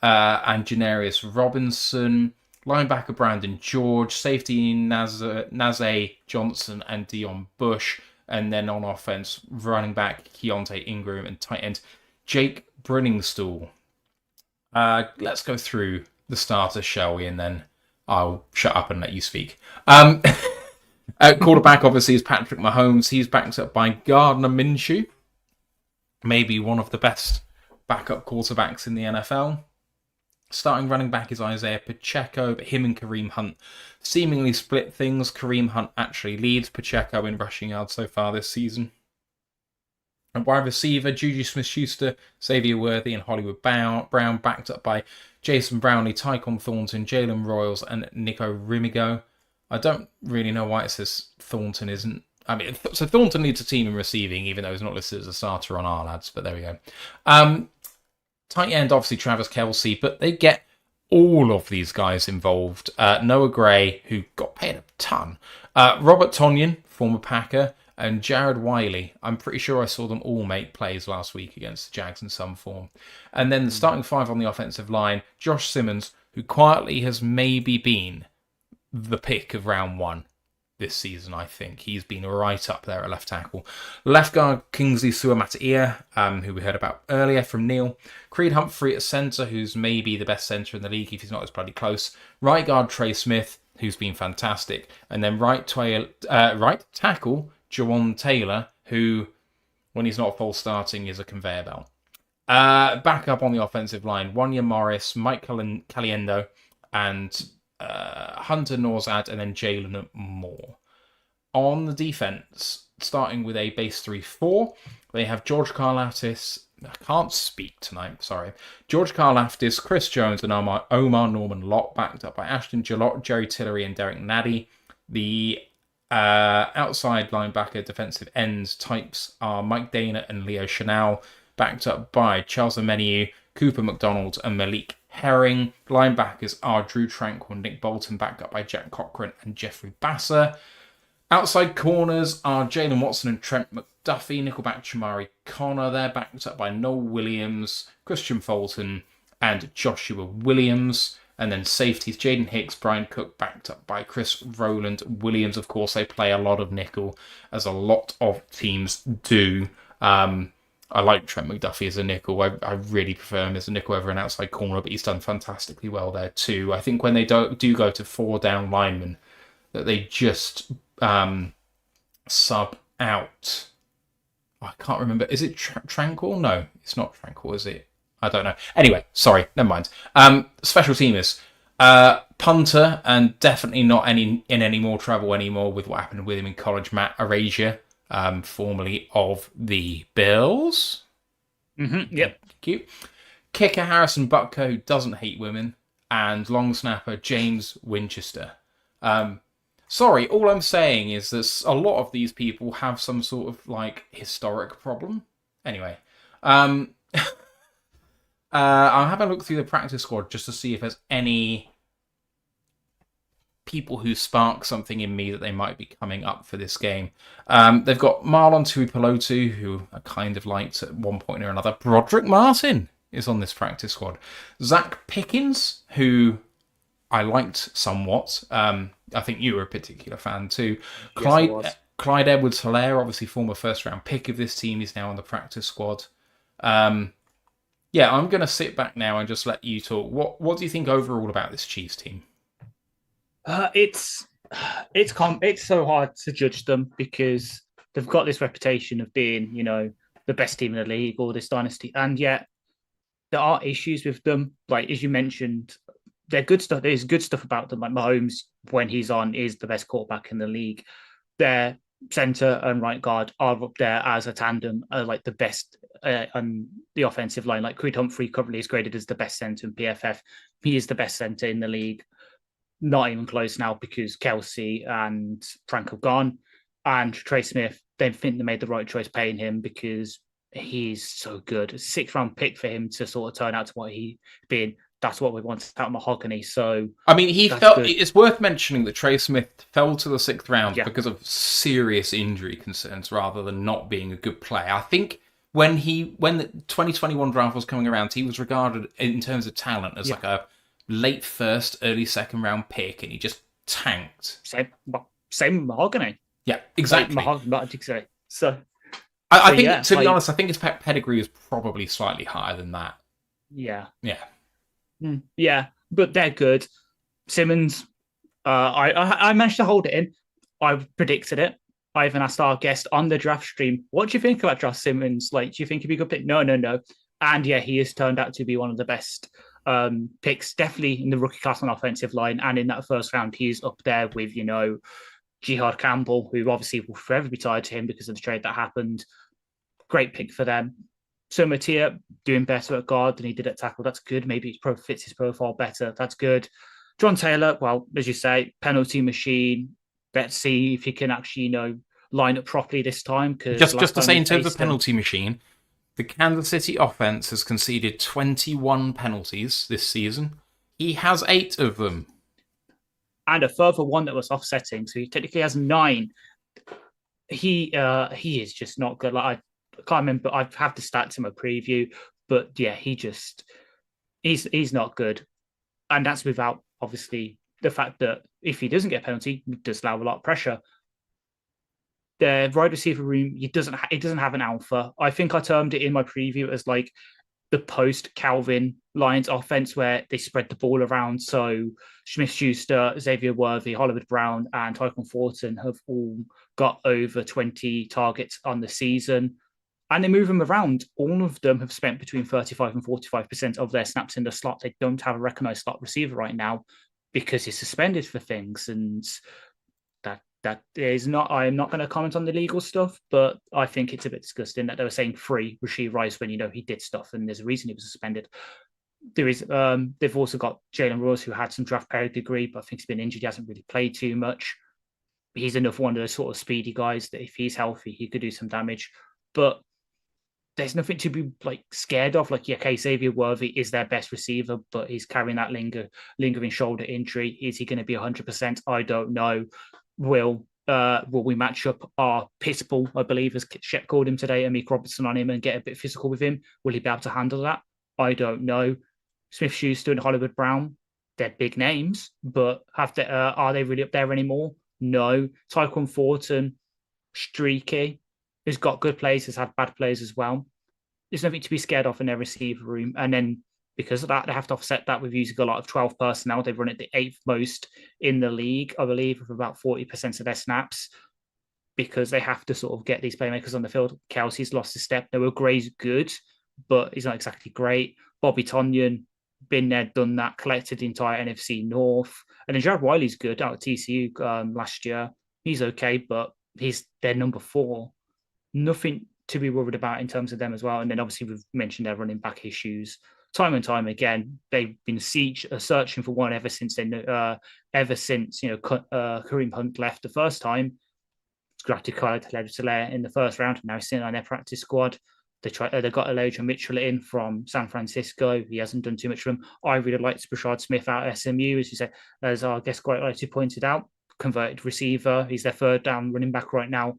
and Janarius Robinson. Linebacker Brandon George, safety Naze Johnson and Dion Bush. And then on offense, running back Keontae Ingram and tight end Jake Brenningstool. Let's go through the starters, shall we? And then I'll shut up and let you speak. Quarterback, obviously, is Patrick Mahomes. He's backed up by Gardner Minshew. maybe one of the best backup quarterbacks in the NFL. Starting running back is Isaiah Pacheco, but him and Kareem Hunt seemingly split things. Kareem Hunt actually leads Pacheco in rushing yards so far this season. And wide receiver, Juju Smith-Schuster, Xavier Worthy, and Hollywood Brown, backed up by Jason Brownlee, Tyquan Thornton, Jalen Royals, and Nico Rimigo. I don't really know why it says Thornton isn't. I mean, so Thornton leads a team in receiving, even though he's not listed as a starter on our lads, but there we go. Tight end, obviously, Travis Kelce, but they get all of these guys involved. Noah Gray, who got paid a ton. Robert Tonyan, former Packer, and Jared Wiley. I'm pretty sure I saw them all make plays last week against the Jags in some form. And then the starting five on the offensive line, Josh Simmons, who quietly has maybe been the pick of round 1 this season, I think. He's been right up there at left tackle. Left guard, Kingsley Suamataia, who we heard about earlier from Neil. Creed Humphrey at centre, who's maybe the best centre in the league if he's not as bloody close. Right guard, Trey Smith, who's been fantastic. And then right tackle, Jawan Taylor, who, when he's not full starting, is a conveyor belt. Back up on the offensive line, Wanya Morris, Mike Caliendo, and Hunter Norzad, and then Jalen Moore. On the defense, starting with a base 3-4, they have George Karlaftis. I can't speak tonight, sorry. George Karlaftis, Chris Jones, and Omar Norman Lott, backed up by Ashton Jalott, Jerry Tillery, and Derek Naddy. The outside linebacker defensive ends types are Mike Dana and Leo Chanel, backed up by Charles Omeniu, Cooper McDonald, and Malik Herring. Linebackers are Drew Tranquil and Nick Bolton, backed up by Jack Cochran and Jeffrey Basser. Outside corners are Jalen Watson and Trent McDuffie. Nickelback Chamari Connor. They're backed up by Noel Williams, Christian Fulton, and Joshua Williams. And then safeties, Jaden Hicks, Brian Cook, backed up by Chris Rowland Williams. Of course, they play a lot of nickel, as a lot of teams do. I like Trent McDuffie as a nickel. I really prefer him as a nickel over an outside corner, but he's done fantastically well there too. I think when they do go to 4 down linemen, that they just sub out. I can't remember. Is it Tranquil? No, it's not Tranquil, is it? I don't know. Anyway, sorry, never mind. Special teamers. Punter, and definitely not in any more trouble anymore with what happened with him in college, Matt Araiza, formerly of the Bills. Mm-hmm, yep. Cute. Kicker Harrison Butker, who doesn't hate women, and long snapper James Winchester. Sorry, all I'm saying is that a lot of these people have some sort of like historic problem. Anyway, I'll have a look through the practice squad just to see if there's any people who spark something in me that they might be coming up for this game. They've got Marlon Tuipulotu, who I kind of liked at one point or another. Broderick Martin is on this practice squad. Zach Pickens, who I liked somewhat. I think you were a particular fan too. Yes, Clyde Edwards-Helaire, obviously former first-round pick of this team, is now on the practice squad. Yeah, I'm going to sit back now and just let you talk. What do you think overall about this Chiefs team? It's so hard to judge them because they've got this reputation of being, the best team in the league or this dynasty, and yet there are issues with them. Like as you mentioned, they're good stuff. There's good stuff about them. Like Mahomes, when he's on, is the best quarterback in the league. Their center and right guard are up there as a tandem, like the best on the offensive line. Like Creed Humphrey currently is graded as the best center in PFF. He is the best center in the league. Not even close now because Kelsey and Frank have gone. And Trey Smith, they think they made the right choice paying him because he's so good. A 6th-round pick for him to sort of turn out to what he's been. That's what we want out of Mahogany. So I mean, it's worth mentioning that Trey Smith fell to the 6th round because of serious injury concerns rather than not being a good player. I think when the 2021 draft was coming around, he was regarded in terms of talent as like a late 1st, early 2nd round pick, and he just tanked. Same Mahogany. Yeah, exactly. So I think, to be honest, I think his pedigree is probably slightly higher than that. Yeah. Yeah. Yeah, but they're good. Simmons, I managed to hold it in. I predicted it. I even asked our guest on the draft stream, what do you think about Josh Simmons? Like, do you think he'd be a good pick? No. And yeah, he has turned out to be one of the best picks, definitely in the rookie class on offensive line. And in that first round, he's up there with, Jihad Campbell, who obviously will forever be tied to him because of the trade that happened. Great pick for them. So Mattia doing better at guard than he did at tackle. That's good. Maybe he fits his profile better. That's good. John Taylor, well, as you say, penalty machine. Let's see if he can actually, line up properly this time. Just to say, in terms of penalty machine, the Kansas City offense has conceded 21 penalties this season. He has 8 of them. And a further one that was offsetting. So he technically has 9. He is just not good. Like, I can't remember. I have the stats in my preview. But yeah, he's not good. And that's without, obviously, the fact that if he doesn't get a penalty, he does allow a lot of pressure. The wide receiver room, it doesn't have an alpha. I think I termed it in my preview as like the post Calvin Lions offense where they spread the ball around. So Smith-Schuster, Xavier Worthy, Hollywood Brown, and Tyquan Thornton have all got over 20 targets on the season. And they move them around. All of them have spent between 35 and 45% of their snaps in the slot. They don't have a recognized slot receiver right now because he's suspended for things. And that is not, I'm not going to comment on the legal stuff, but I think it's a bit disgusting that they were saying free Rashid Rice when he did stuff and there's a reason he was suspended. There is they've also got Jalen Rose, who had some draft pedigree, but I think he's been injured. He hasn't really played too much. He's another one of those sort of speedy guys that if he's healthy, he could do some damage. But there's nothing to be like scared of. Like, okay, Xavier Worthy is their best receiver, but he's carrying that lingering shoulder injury. Is he going to be 100%? I don't know. Will we match up our Pitbull, I believe, as Shep called him today, and Meek Robertson on him and get a bit physical with him? Will he be able to handle that? I don't know. Smith-Schuster and Hollywood Brown, they're big names, but are they really up there anymore? No. Tyquan Thornton, streaky, who's got good players, has had bad players as well. There's nothing to be scared of in their receiver room. And then because of that, they have to offset that with using a lot of 12 personnel. They've run it the 8th most in the league, I believe, with about 40% of their snaps, because they have to sort of get these playmakers on the field. Kelsey's lost a step. Noah Gray's good, but he's not exactly great. Bobby Tonyan, been there, done that, collected the entire NFC North. And then Jared Wiley's good out of TCU last year. He's okay, but he's their number 4. Nothing to be worried about in terms of them as well. And then obviously we've mentioned their running back issues. Time and time again, they've been searching for one ever since Kareem Hunt left the first time. Drafted Kyle Tlair in the first round, and now he's sitting on their practice squad. They got Elijah Mitchell in from San Francisco. He hasn't done too much for them. I really liked Brashard Smith out of SMU, as you said, as our guest quite rightly pointed out. Converted receiver. He's their 3rd down running back right now.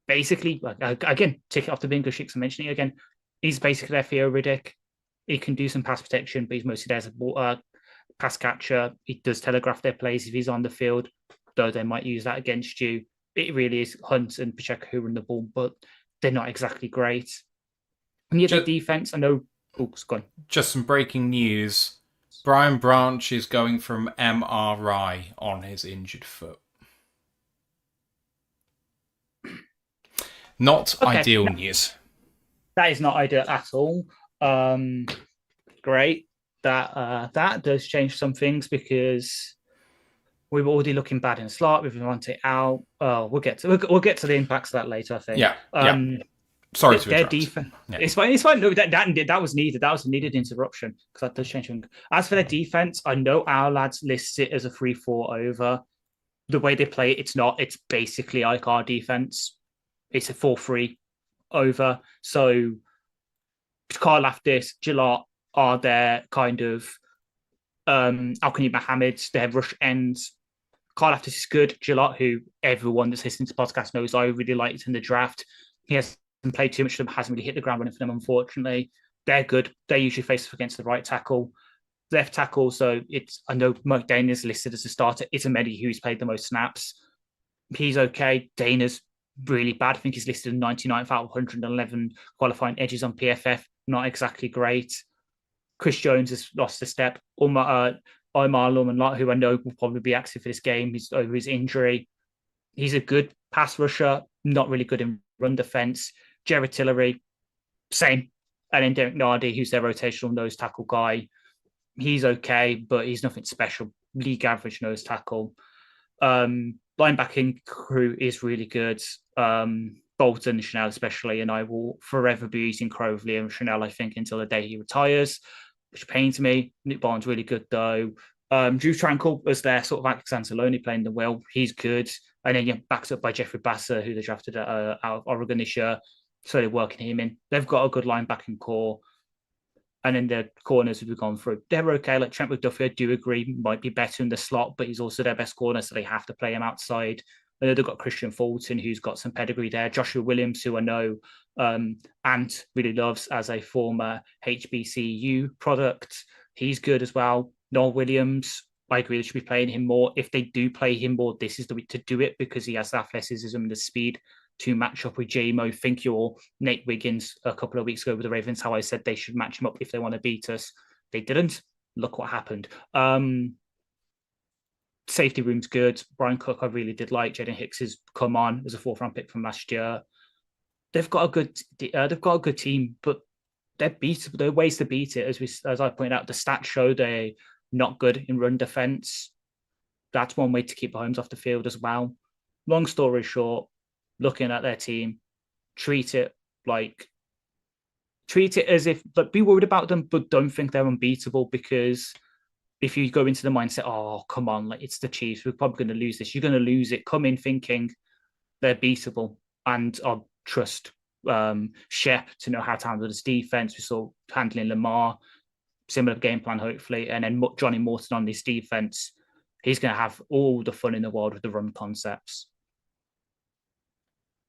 Basically, again, tick it off the bingo sheet. I'm mentioning it again. He's basically their Theo Riddick. He can do some pass protection, but he's mostly there as a pass catcher. He does telegraph their plays if he's on the field, though they might use that against you. It really is Hunt and Pacheco who run the ball, but they're not exactly great. And yet the defense, I know. Oops, go on. Just some breaking news. Brian Branch is going from MRI on his injured foot. Not ideal news. That is not ideal at all. Great. That does change some things because we were already looking bad in slot. We've wanted it out. We'll get to the impacts of that later, I think. Yeah. Sorry to interrupt. Defense. Yeah. It's fine. No, that was needed. That was a needed interruption because that does change things. As for their defense, I know our lads list it as a 3-4 over. The way they play it, it's not. It's basically like our defense. It's a 4-3 over. So Carl Laftis, Gillot are their kind of Alkani Mohammed, their rush ends. Carl Laftis is good. Gillot, who everyone that's listening to the podcast knows I really liked in the draft. He hasn't played too much for them, hasn't really hit the ground running for them, unfortunately. They're good. They usually face up against the right tackle. Left tackle, so I know Mike Dana is listed as a starter. It's a Medi who's played the most snaps. He's okay. Dana's really bad. I think he's listed 99th out of 111 qualifying edges on PFF. Not exactly great. Chris Jones has lost a step. Omar Luman, who I know will probably be active for this game, he's over his injury. He's a good pass rusher. not really good in run defense. Jared Tillery, same. And then Derek Nardi, who's their rotational nose tackle guy. He's okay, but he's nothing special. League average nose tackle. Linebacking crew is really good. Bolton, Chanel especially, and I will forever be using Crowley and Chanel, I think, until the day he retires, which pains me. Nick Barnes really good though. Drew Tranquil as their sort of Alex Anzalone playing the wheel. He's good. And then backed up by Jeffrey Basser, who they drafted out of Oregon this year. So they're working him in. They've got a good linebacking core. And then the corners we've gone through, they're okay. Like Trent McDuffie, I do agree, might be better in the slot, but he's also their best corner, so they have to play him outside. And then they've got Christian Fulton, who's got some pedigree there. Joshua Williams, who I know Ant really loves as a former HBCU product. He's good as well. Noel Williams, I agree they should be playing him more. If they do play him more, this is the week to do it because he has the athleticism and the speed to match up with JMO. Think your Nate Wiggins a couple of weeks ago with the Ravens, how I said they should match him up if they want to beat us. They didn't. Look what happened. Safety room's good. Brian Cook, I really did like. Jaden Hicks has come on as a 4th-round pick from last year. They've got a good team, but they're beatable. There are ways to beat it. As I pointed out, the stats show they're not good in run defense. That's one way to keep Mahomes off the field as well. Long story short, looking at their team, treat it as if, but be worried about them, but don't think they're unbeatable, because if you go into the mindset, oh, come on, like it's the Chiefs, we're probably going to lose this. You're going to lose it. Come in thinking they're beatable, and I'll trust Shep to know how to handle this defense. We saw handling Lamar, similar game plan, hopefully, and then Johnny Morton on this defense. He's going to have all the fun in the world with the run concepts.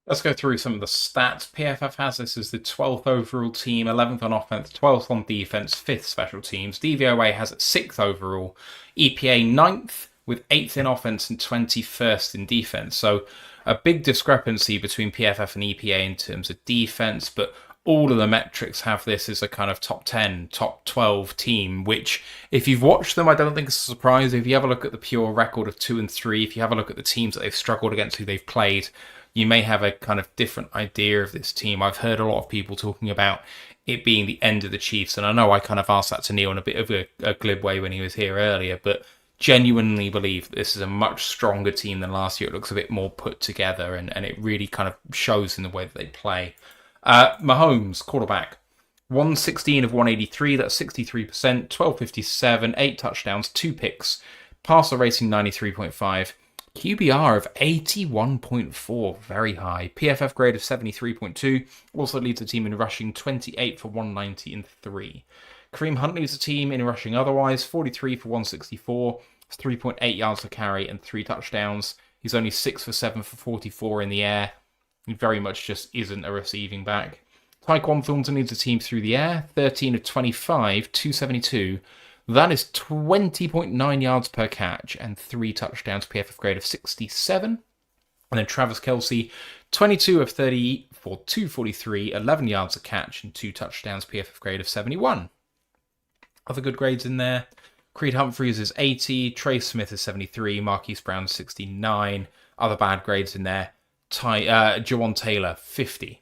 Let's go through some of the stats. PFF has this as the 12th overall team, 11th on offense, 12th on defense, 5th special teams. DVOA has it 6th overall, EPA 9th with 8th in offense and 21st in defense. So a big discrepancy between PFF and EPA in terms of defense, but all of the metrics have this as a kind of top 10, top 12 team, which if you've watched them, I don't think it's a surprise. If you have a look at the pure record of 2 and 3, if you have a look at the teams that they've struggled against, who they've played, you may have a kind of different idea of this team. I've heard a lot of people talking about it being the end of the Chiefs, and I know I kind of asked that to Neil in a bit of a glib way when he was here earlier, but genuinely believe this is a much stronger team than last year. It looks a bit more put together, and it really kind of shows in the way that they play. Mahomes, quarterback, 116 of 183, that's 63%, 1257, 8 touchdowns, 2 picks, passer rating 93.5, QBR of 81.4, very high. PFF grade of 73.2, also leads the team in rushing, 28 for 190 and 3. Kareem Hunt leads the team in rushing otherwise, 43 for 164, 3.8 yards per carry and 3 touchdowns. He's only 6 for 7 for 44 in the air. He very much just isn't a receiving back. Tyquan Thornton leads the team through the air, 13 of 25, 272. That is 20.9 yards per catch and 3 touchdowns, PFF grade of 67. And then Travis Kelce, 22 of 30 for 243, 11 yards a catch and 2 touchdowns, PFF grade of 71. Other good grades in there. Creed Humphreys is 80, Trey Smith is 73, Marquise Brown 69. Other bad grades in there. Jawan Taylor, 50.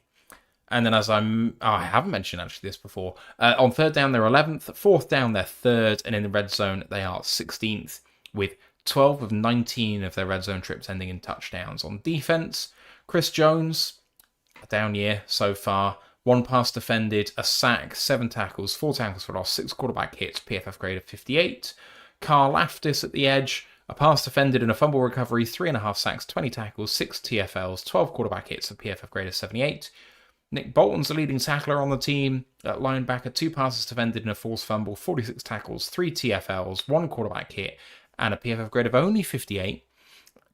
And then I haven't mentioned actually this before. On third down, they're 11th. Fourth down, they're 3rd. And in the red zone, they are 16th with 12 of 19 of their red zone trips ending in touchdowns. On defense, Chris Jones, a down year so far. 1 pass defended, a sack, 7 tackles, 4 tackles for loss, 6 quarterback hits, PFF grade of 58. Carl Laftis at the edge, a pass defended and a fumble recovery, 3.5 sacks, 20 tackles, 6 TFLs, 12 quarterback hits, a PFF grade of 78. Nick Bolton's the leading tackler on the team. At linebacker, 2 passes defended and a forced fumble, 46 tackles, 3 TFLs, 1 quarterback hit, and a PFF grade of only 58.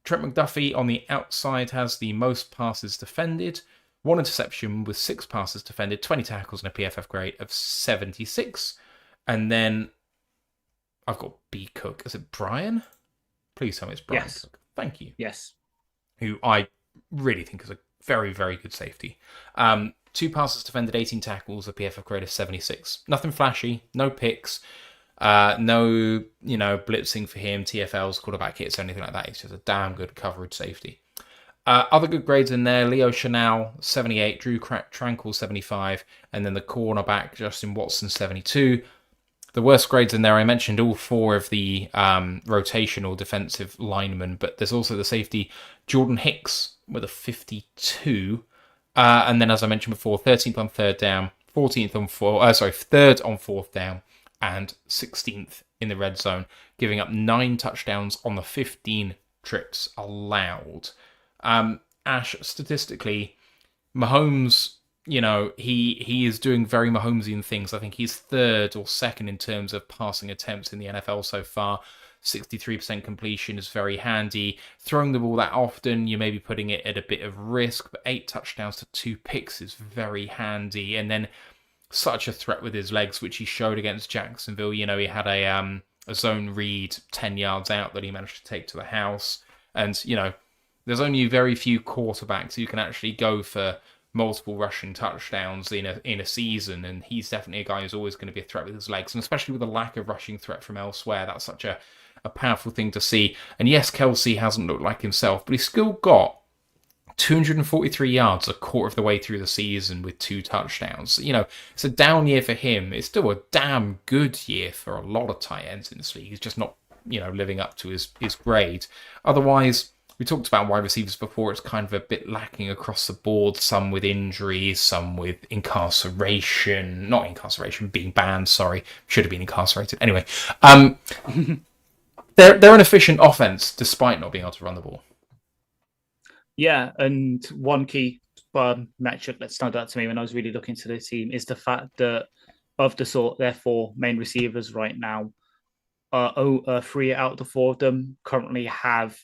Trent McDuffie on the outside has the most passes defended, 1 interception with 6 passes defended, 20 tackles, and a PFF grade of 76. And then I've got B. Cook. Is it Brian? Please tell me it's Brian. Yes. Cook. Thank you. Yes. Who I really think is a very, very good safety. 2 passes defended, 18 tackles, a PFF grade of 76. Nothing flashy, no picks, no, blitzing for him, TFLs, quarterback hits, anything like that. It's just a damn good coverage safety. Other good grades in there: Leo Chanel 78, Drew Tranquil 75, and then the cornerback Justin Watson 72. The worst grades in there, I mentioned all 4 of the rotational defensive linemen, but there's also the safety Jordan Hicks with a 52. And then, as I mentioned before, 13th on third down, 14th on third on fourth down, and 16th in the red zone, giving up 9 touchdowns on the 15 trips allowed. Ash, statistically, Mahomes, he is doing very Mahomesian things. I think he's third or second in terms of passing attempts in the NFL so far. 63% completion is very handy. Throwing the ball that often, you may be putting it at a bit of risk, but 8 touchdowns to 2 picks is very handy. And then such a threat with his legs, which he showed against Jacksonville. He had a zone read 10 yards out that he managed to take to the house. And, there's only very few quarterbacks who can actually go for multiple rushing touchdowns in a season, and he's definitely a guy who's always going to be a threat with his legs, and especially with a lack of rushing threat from elsewhere. That's such a powerful thing to see. And yes, Kelsey hasn't looked like himself, but he's still got 243 yards a quarter of the way through the season with 2 touchdowns. It's a down year for him. It's still a damn good year for a lot of tight ends in this league. He's just not, living up to his grade. Otherwise, we talked about wide receivers before. It's kind of a bit lacking across the board. Some with injuries, some with incarceration. Not incarceration, being banned, sorry. Should have been incarcerated. Anyway, they're an efficient offense despite not being able to run the ball. Yeah, and one key metric that stood out to me when I was really looking to the team is the fact that of their 4 main receivers right now, 3 out of the 4 of them currently have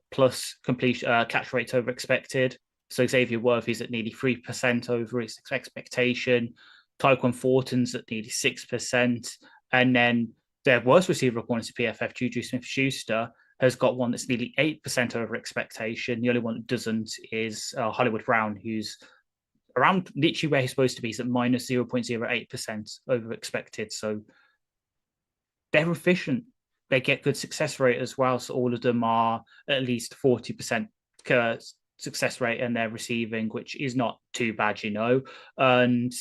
plus completion catch rates over expected. So Xavier Worthy's at nearly 3% over its expectation. Tyquan Thornton's at nearly 6%. And then their worst receiver according to PFF, Juju Smith-Schuster, has got one that's nearly 8% over expectation. The only one that doesn't is Hollywood Brown, who's around literally where he's supposed to be. He's at minus 0.08% over expected. So they're efficient. They get good success rate as well. So all of them are at least 40% success rate in their receiving, which is not too bad, And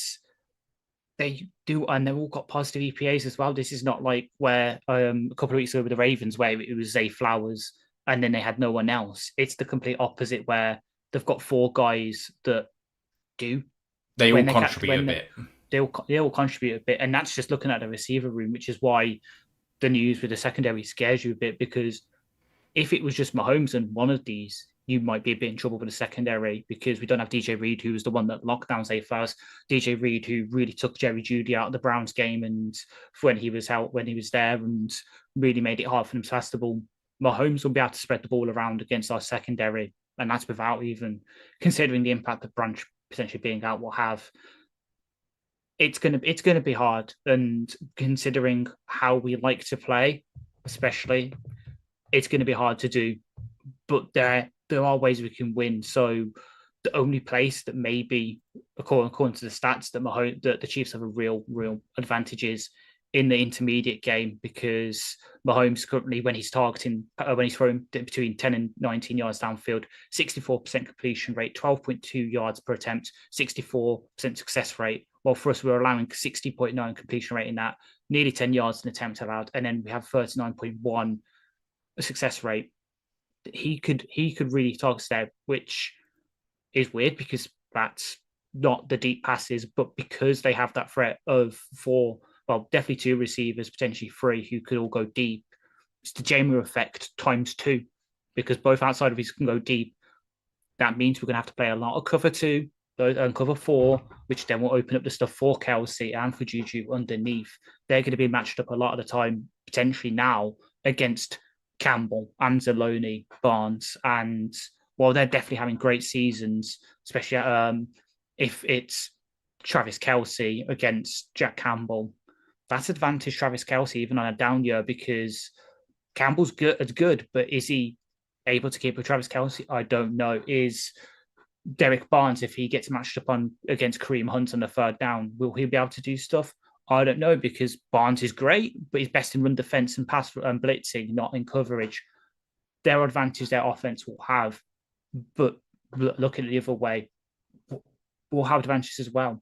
they do, and they've all got positive EPAs as well. This is not like where a couple of weeks ago with the Ravens, where it was Zay Flowers and then they had no one else. It's the complete opposite, where they've got 4 guys that do. They all contribute a bit. They all contribute a bit, and that's just looking at the receiver room, which is why the news with the secondary scares you a bit, because if it was just Mahomes and one of these, you might be a bit in trouble with the secondary, because we don't have DJ Reed, who was the one that locked down Zay Flowers. DJ Reed, who really took Jerry Jeudy out of the Browns game, and when he was there, and really made it hard for them to pass the ball. Mahomes will be able to spread the ball around against our secondary, and that's without even considering the impact that Branch potentially being out will have. It's gonna be hard, and considering how we like to play, especially, it's gonna be hard to do. But there are ways we can win. So the only place that maybe, according to the stats, that the Chiefs have a real advantage is in the intermediate game, because Mahomes currently, when he's throwing between 10 and 19 yards downfield, 64% completion rate, 12.2 yards per attempt, 64% success rate. Well, for us, we're allowing 60.9 completion rate in that, nearly 10 yards an attempt allowed, and then we have 39.1 success rate. He could really target there, which is weird because that's not the deep passes, but because they have that threat of 4, well, definitely 2 receivers, potentially 3 who could all go deep. It's the Jameer effect times 2, because both outside of these can go deep. That means we're going to have to play a lot of cover 2 and cover 4, which then will open up the stuff for Kelsey and for Juju underneath. They're going to be matched up a lot of the time, potentially now, against Campbell, Anzalone, Barnes, and while they're definitely having great seasons, especially if it's Travis Kelsey against Jack Campbell, that's advantage Travis Kelsey even on a down year, because Campbell's good, but is he able to keep with Travis Kelsey? I don't know. Is Derek Barnes, if he gets matched up against Kareem Hunt on the 3rd down, will he be able to do stuff? I don't know, because Barnes is great, but he's best in run defense and pass and blitzing, not in coverage. Their advantage their offense will have But looking at the other way, we'll have advantages as well.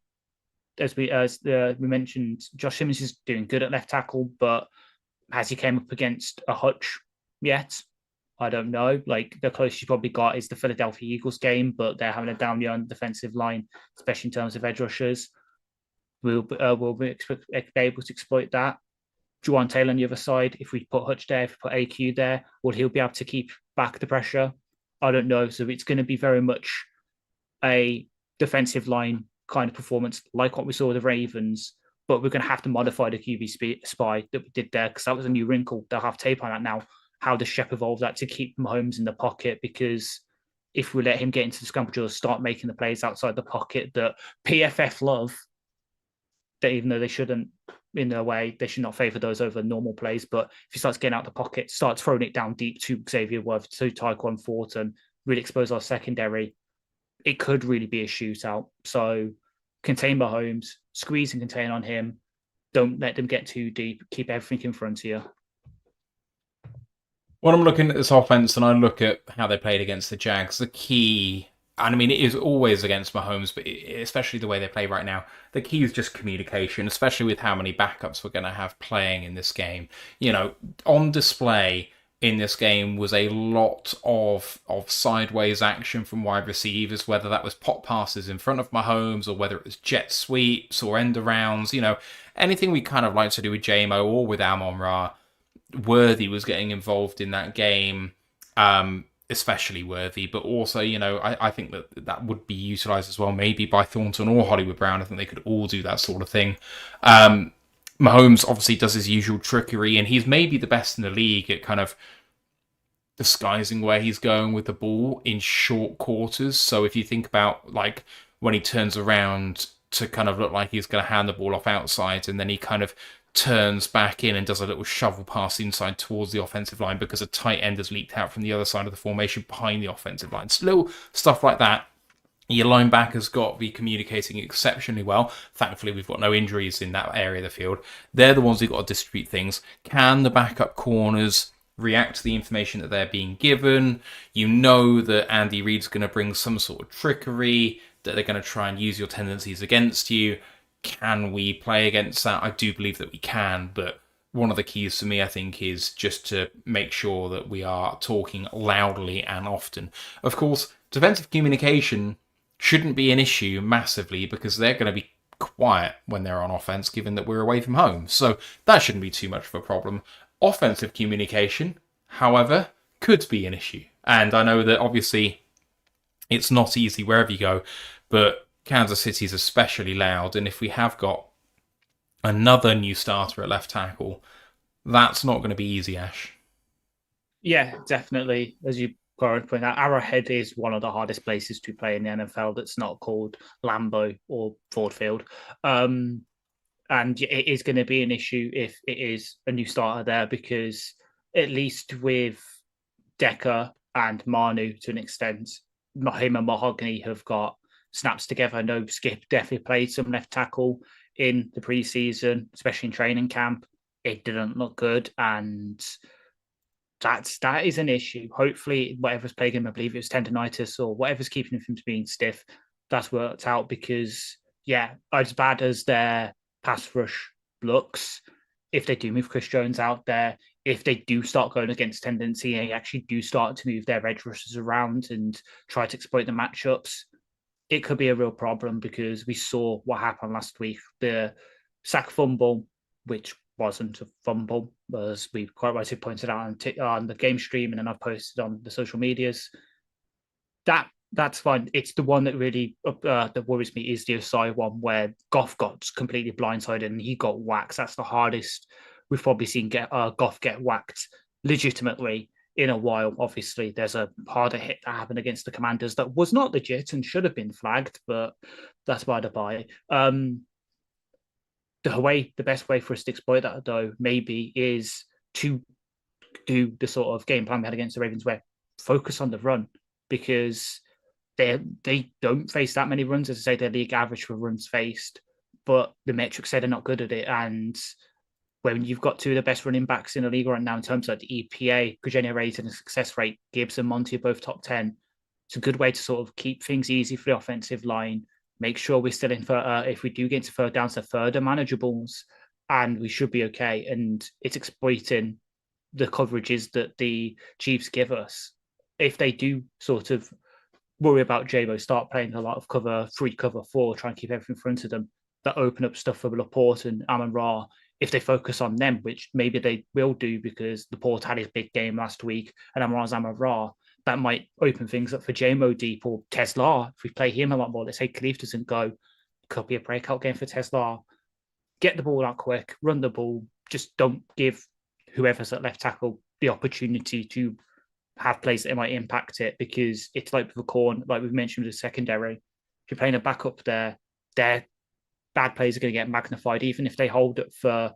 As we mentioned, Josh Simmons is doing good at left tackle, but has he came up against a Hutch yet? I don't know. Like, the closest you probably got is the Philadelphia Eagles game, but they're having a down year on the defensive line, especially in terms of edge rushers. We'll be able to exploit that. Juwan Taylor on the other side, if we put Hutch there, if we put AQ there, will he be able to keep back the pressure? I don't know. So it's going to be very much a defensive line kind of performance, like what we saw with the Ravens, but we're going to have to modify the QB spy that we did there, because that was a new wrinkle. They'll have tape on that now. How does Shep evolve that to keep Mahomes in the pocket? Because if we let him get into the scramble drills, start making the plays outside the pocket that PFF love, that even though they shouldn't, in a way, they should not favor those over normal plays. But if he starts getting out the pocket, starts throwing it down deep to Xavier Worth, to Tyquan Thornton, really expose our secondary, it could really be a shootout. So contain Mahomes, squeeze and contain on him. Don't let them get too deep. Keep everything in front of you. When I'm looking at this offense and I look at how they played against the Jags, the key, and I mean, it is always against Mahomes, but especially the way they play right now, the key is just communication, especially with how many backups we're going to have playing in this game. You know, on display in this game was a lot of sideways action from wide receivers, whether that was pop passes in front of Mahomes or whether it was jet sweeps or end arounds, you know, anything we kind of like to do with JMO or with Amon-Ra. Worthy was getting involved in that game, especially Worthy, but also, you know, I think that would be utilised as well, maybe by Thornton or Hollywood Brown. I think they could all do that sort of thing. Mahomes obviously does his usual trickery, and he's maybe the best in the league at kind of disguising where he's going with the ball in short quarters. So if you think about, like, when he turns around to kind of look like he's going to hand the ball off outside, and then he kind of turns back in and does a little shovel pass inside towards the offensive line because a tight end has leaked out from the other side of the formation behind the offensive line. It's little stuff like that. Your linebacker's got to be communicating exceptionally well. Thankfully, we've got no injuries in that area of the field. They're the ones who've got to distribute things. Can the backup corners react to the information that they're being given? You know that Andy Reid's going to bring some sort of trickery, that they're going to try and use your tendencies against you. Can we play against that? I do believe that we can, but one of the keys for me, I think, is just to make sure that we are talking loudly and often. Of course, defensive communication shouldn't be an issue massively because they're going to be quiet when they're on offense, given that we're away from home. So that shouldn't be too much of a problem. Offensive communication, however, could be an issue. And I know that obviously it's not easy wherever you go, but Kansas City is especially loud, and if we have got another new starter at left tackle, that's not going to be easy, Ash. Yeah, definitely. As you point out, Arrowhead is one of the hardest places to play in the NFL that's not called Lambeau or Ford Field. And it is going to be an issue if it is a new starter there, because at least with Decker and Manu to an extent, him and Mahogany have got snaps together. I know Skip definitely played some left tackle in the preseason, especially in training camp. It didn't look good, and that is an issue. Hopefully, whatever's plaguing him, I believe it was tendonitis or whatever's keeping him from being stiff, that's worked out. Because, yeah, as bad as their pass rush looks, if they do move Chris Jones out there, if they do start going against tendency and they actually do start to move their edge rushers around and try to exploit the matchups, it could be a real problem, because we saw what happened last week. The sack fumble, which wasn't a fumble, as we quite rightly pointed out on the game stream, and then I've posted on the social medias. That's fine. It's the one that really that worries me is the Osai one, where Goff got completely blindsided and he got whacked. That's the hardest we've probably seen Goff get whacked legitimately in a while. Obviously, there's a harder hit that happened against the Commanders that was not legit and should have been flagged, but that's by the by. The best way for us to exploit that, though, maybe is to do the sort of game plan we had against the Ravens, where focus on the run, because they don't face that many runs. As I say, they're league average for runs faced, but the metrics say they're not good at it. And when you've got two of the best running backs in the league right now in terms of the EPA, Virginia rate and the success rate, Gibbs and Monty are both top 10. it's a good way to sort of keep things easy for the offensive line, make sure we're still in for, if we do get to third downs, the third are manageables, and we should be okay. And it's exploiting the coverages that the Chiefs give us. If they do sort of worry about Jabo, start playing a lot of cover 3, cover 4, try and keep everything in front of them, that open up stuff for Laporte and Amon-Ra. If they focus on them, which maybe they will do because Laporte had his big game last week and Amon-Ra's Amon-Ra, that might open things up for JMO Deep or Tesla. If we play him a lot more, let's say Khalif doesn't go, could be a breakout game for Tesla. Get the ball out quick, run the ball. Just don't give whoever's at left tackle the opportunity to have plays that might impact it, because it's like with the corn, like we've mentioned with the secondary. If you're playing a backup there, their bad plays are going to get magnified, even if they hold it for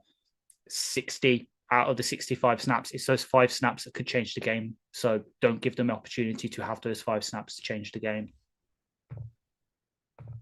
60 out of the 65 snaps. It's those 5 snaps that could change the game. So don't give them the opportunity to have those 5 snaps to change the game.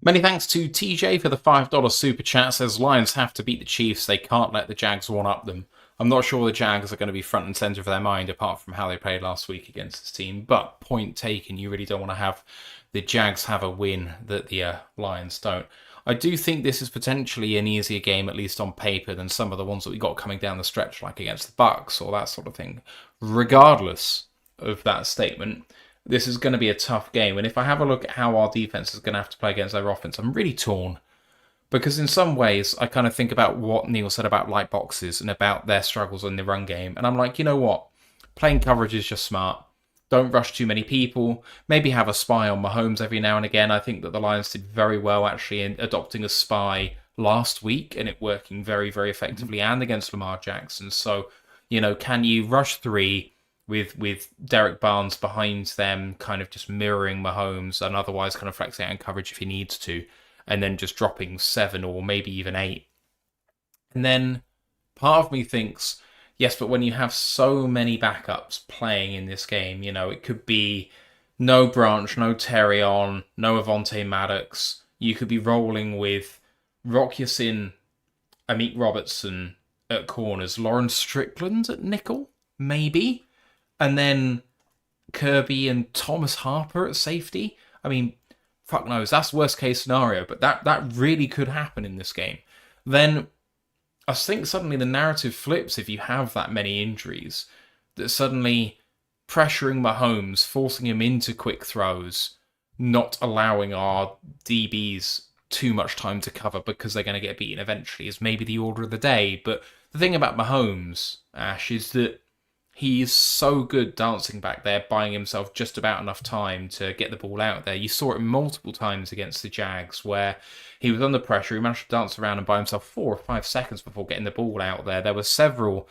Many thanks to TJ for the $5 super chat. Says Lions have to beat the Chiefs. They can't let the Jags one-up them. I'm not sure the Jags are going to be front and centre of their mind apart from how they played last week against this team. But point taken, you really don't want to have the Jags have a win that the Lions don't. I do think this is potentially an easier game, at least on paper, than some of the ones that we got coming down the stretch, like against the Bucks or that sort of thing. Regardless of that statement, this is going to be a tough game. And if I have a look at how our defense is going to have to play against their offense, I'm really torn. Because in some ways, I kind of think about what Neil said about light boxes and about their struggles in the run game. And I'm like, you know what? Playing coverage is just smart. Don't rush too many people. Maybe have a spy on Mahomes every now and again. I think that the Lions did very well actually in adopting a spy last week and it working very, very effectively and against Lamar Jackson. So, you know, can you rush 3 with Derek Barnes behind them, kind of just mirroring Mahomes and otherwise kind of flexing out in coverage if he needs to, and then just dropping 7 or maybe even 8. And then part of me thinks, yes, but when you have so many backups playing in this game, you know, it could be no Branch, no Terrion, no Avonte Maddox. You could be rolling with Rock Ya-Sin, Amik Robertson at corners, Lawrence Strickland at nickel, maybe, and then Kirby and Thomas Harper at safety. I mean, fuck knows, that's worst case scenario, but that really could happen in this game. Then I think suddenly the narrative flips if you have that many injuries, that suddenly pressuring Mahomes, forcing him into quick throws, not allowing our DBs too much time to cover because they're going to get beaten eventually is maybe the order of the day. But the thing about Mahomes, Ash, is that he's so good dancing back there, buying himself just about enough time to get the ball out there. You saw it multiple times against the Jags where he was under pressure. He managed to dance around and buy himself 4 or 5 seconds before getting the ball out there. There were several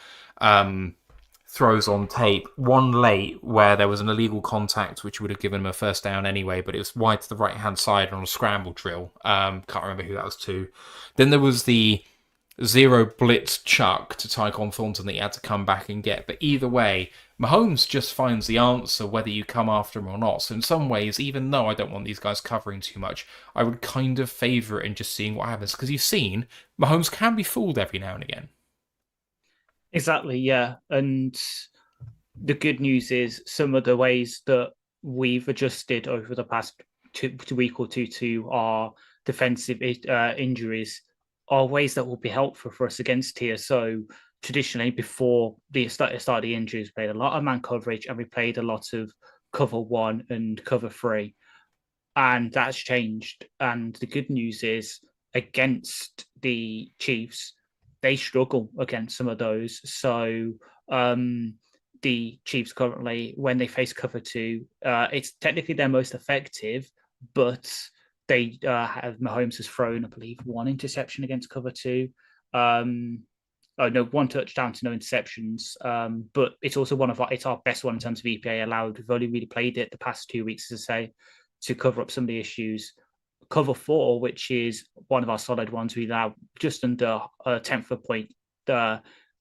throws on tape. One late where there was an illegal contact which would have given him a first down anyway, but it was wide to the right-hand side on a scramble drill. Can't remember who that was to. Then there was the 0 blitz chuck to Tyquan Thornton that he had to come back and get. But either way, Mahomes just finds the answer whether you come after him or not. So in some ways, even though I don't want these guys covering too much, I would kind of favour it in just seeing what happens. Because you've seen, Mahomes can be fooled every now and again. Exactly, yeah. And the good news is some of the ways that we've adjusted over the past week or two to our defensive injuries are ways that will be helpful for us against here. So traditionally, before the start of the injuries, we played a lot of man coverage and we played a lot of cover 1 and cover 3. And that's changed. And the good news is against the Chiefs, they struggle against some of those. So the Chiefs currently, when they face cover 2, it's technically their most effective, but they have Mahomes has thrown, I believe, 1 interception against cover 2. No, 1 touchdown to no interceptions. But it's also it's our best one in terms of EPA allowed. We've only really played it the past 2 weeks, as I say, to cover up some of the issues. Cover 4, which is one of our solid ones, we allow just under a 10th of a point,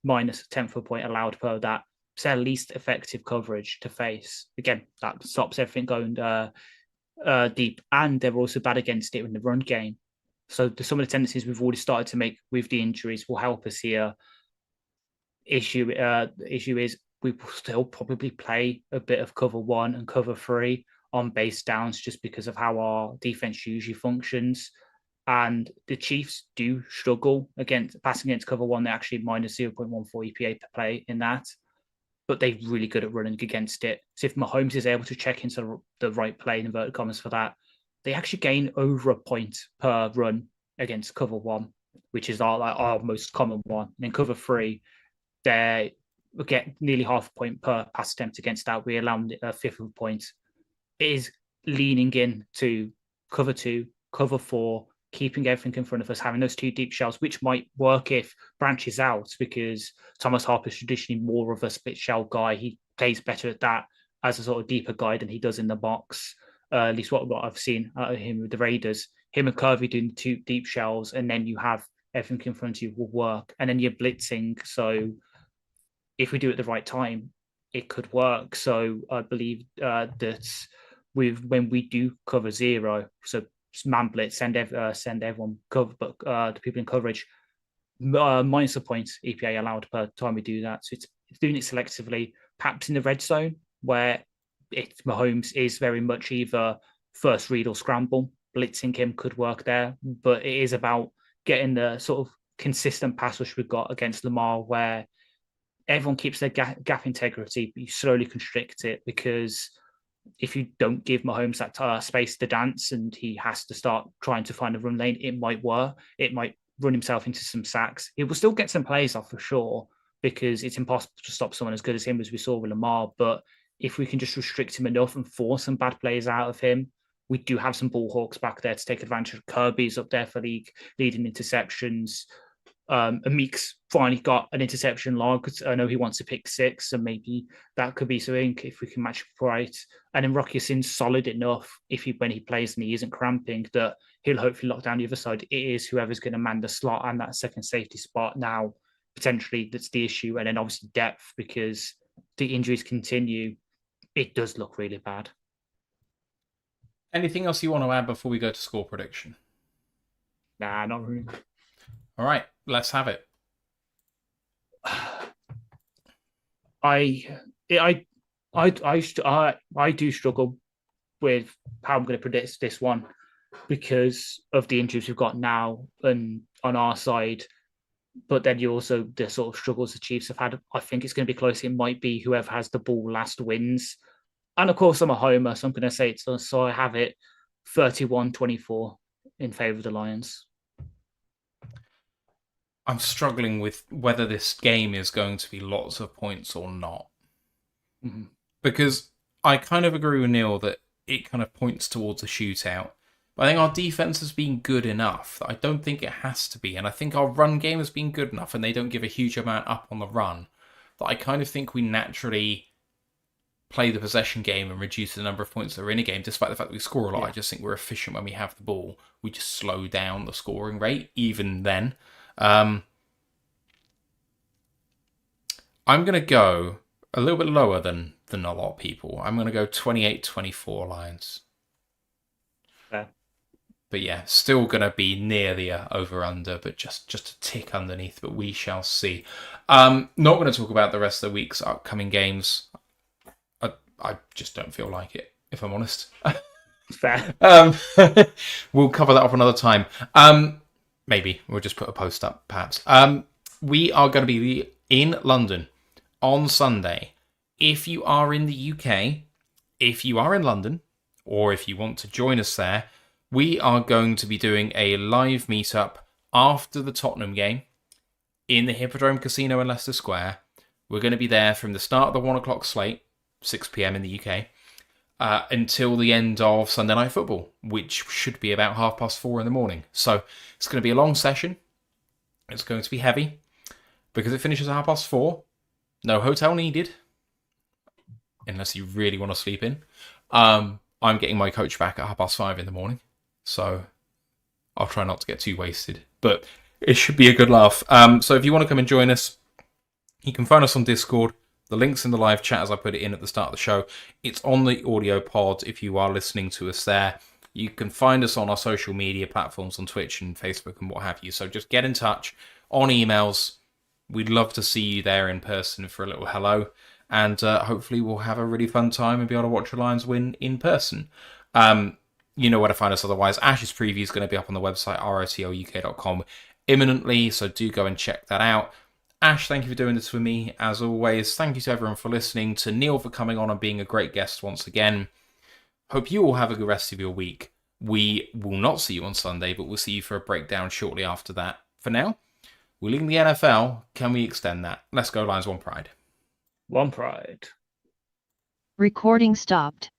minus a 10th of a point allowed per that. It's our least effective coverage to face. Again, that stops everything going deep, and they're also bad against it in the run game. So some of the tendencies we've already started to make with the injuries will help us here. Issue is we will still probably play a bit of cover 1 and cover 3 on base downs just because of how our defense usually functions. And the Chiefs do struggle against passing against cover one. They're actually minus 0.14 EPA per play in that, but they're really good at running against it. So if Mahomes is able to check into the right play in inverted commas for that, they actually gain over a point per run against cover one, which is our most common one. And in cover three, they get nearly half a point per pass attempt against that. We allow a fifth of a point. It is leaning in to cover two, cover four, keeping everything in front of us, having those two deep shells, which might work if Branch is out, because Thomas Harper's traditionally more of a split shell guy. He plays better at that as a sort of deeper guy than he does in the box. At least what I've seen out of him with the Raiders. Him and Kirby doing the two deep shells, and then you have everything in front of you will work. And then you're blitzing. So if we do it at the right time, it could work. So I believe that when we do cover zero, so man blitz, send everyone cover, but the people in coverage minus a point EPA allowed per time we do that. So it's doing it selectively, perhaps in the red zone where Mahomes is very much either first read or scramble. Blitzing him could work there, but it is about getting the sort of consistent pass rush we've got against Lamar, where everyone keeps their gap integrity, but you slowly constrict it, because if you don't give Mahomes that space to dance and he has to start trying to find a run lane, it might work. It might run himself into some sacks. He will still get some plays off for sure, because it's impossible to stop someone as good as him, as we saw with Lamar. But if we can just restrict him enough and force some bad plays out of him, we do have some ball hawks back there to take advantage of. Kirby's up there for leading interceptions. Amik's finally got an interception log. I know he wants to pick six, so maybe that could be something if we can match up right. And then Rocky Sin's solid enough when he plays and he isn't cramping, that he'll hopefully lock down the other side. It is whoever's going to man the slot and that second safety spot now, potentially, that's the issue. And then obviously depth, because the injuries continue. It does look really bad. Anything else you want to add before we go to score prediction? Nah, not really. All right, let's have it. I do struggle with how I'm going to predict this one, because of the injuries we've got now and on our side. But then you also, the sort of struggles the Chiefs have had. I think it's going to be close. It might be whoever has the ball last wins. And of course, I'm a homer, so I'm going to say it. So I have it 31-24 in favour of the Lions. I'm struggling with whether this game is going to be lots of points or not. Mm-hmm. Because I kind of agree with Neil that it kind of points towards a shootout. But I think our defense has been good enough that I don't think it has to be. And I think our run game has been good enough, and they don't give a huge amount up on the run, that I kind of think we naturally play the possession game and reduce the number of points that are in a game, despite the fact that we score a lot. Yeah. I just think we're efficient when we have the ball. We just slow down the scoring rate, even then. I'm going to go a little bit lower than a lot of people. I'm going to go 28-24 Lions. Yeah. But yeah, still going to be near the over-under, but just a tick underneath, but we shall see. Not going to talk about the rest of the week's upcoming games. I just don't feel like it, if I'm honest. Fair. We'll cover that up another time. Maybe we'll just put a post up, perhaps. We are going to be in London on Sunday. If you are in the UK, if you are in London, or if you want to join us there, we are going to be doing a live meetup after the Tottenham game in the Hippodrome Casino in Leicester Square. We're going to be there from the start of the 1 o'clock slate, 6 p.m. in the UK, until the end of Sunday Night Football, which should be about 4:30 in the morning. So it's going to be a long session. It's going to be heavy because it finishes at 4:30. No hotel needed, unless you really want to sleep in. I'm getting my coach back at 5:30 in the morning, so I'll try not to get too wasted. But it should be a good laugh. So if you want to come and join us, you can find us on Discord. The link's in the live chat as I put it in at the start of the show. It's on the audio pod if you are listening to us there. You can find us on our social media platforms on Twitch and Facebook and what have you. So just get in touch on emails. We'd love to see you there in person for a little hello. and hopefully we'll have a really fun time and be able to watch the Lions win in person. You know where to find us otherwise. Ash's preview is going to be up on the website, rotluk.com, imminently, so do go and check that out. Ash, thank you for doing this for me, as always. Thank you to everyone for listening, to Neil for coming on and being a great guest once again. Hope you all have a good rest of your week. We will not see you on Sunday, but we'll see you for a breakdown shortly after that. For now, we're leading the NFL. Can we extend that? Let's go Lions, one pride. One pride. Recording stopped.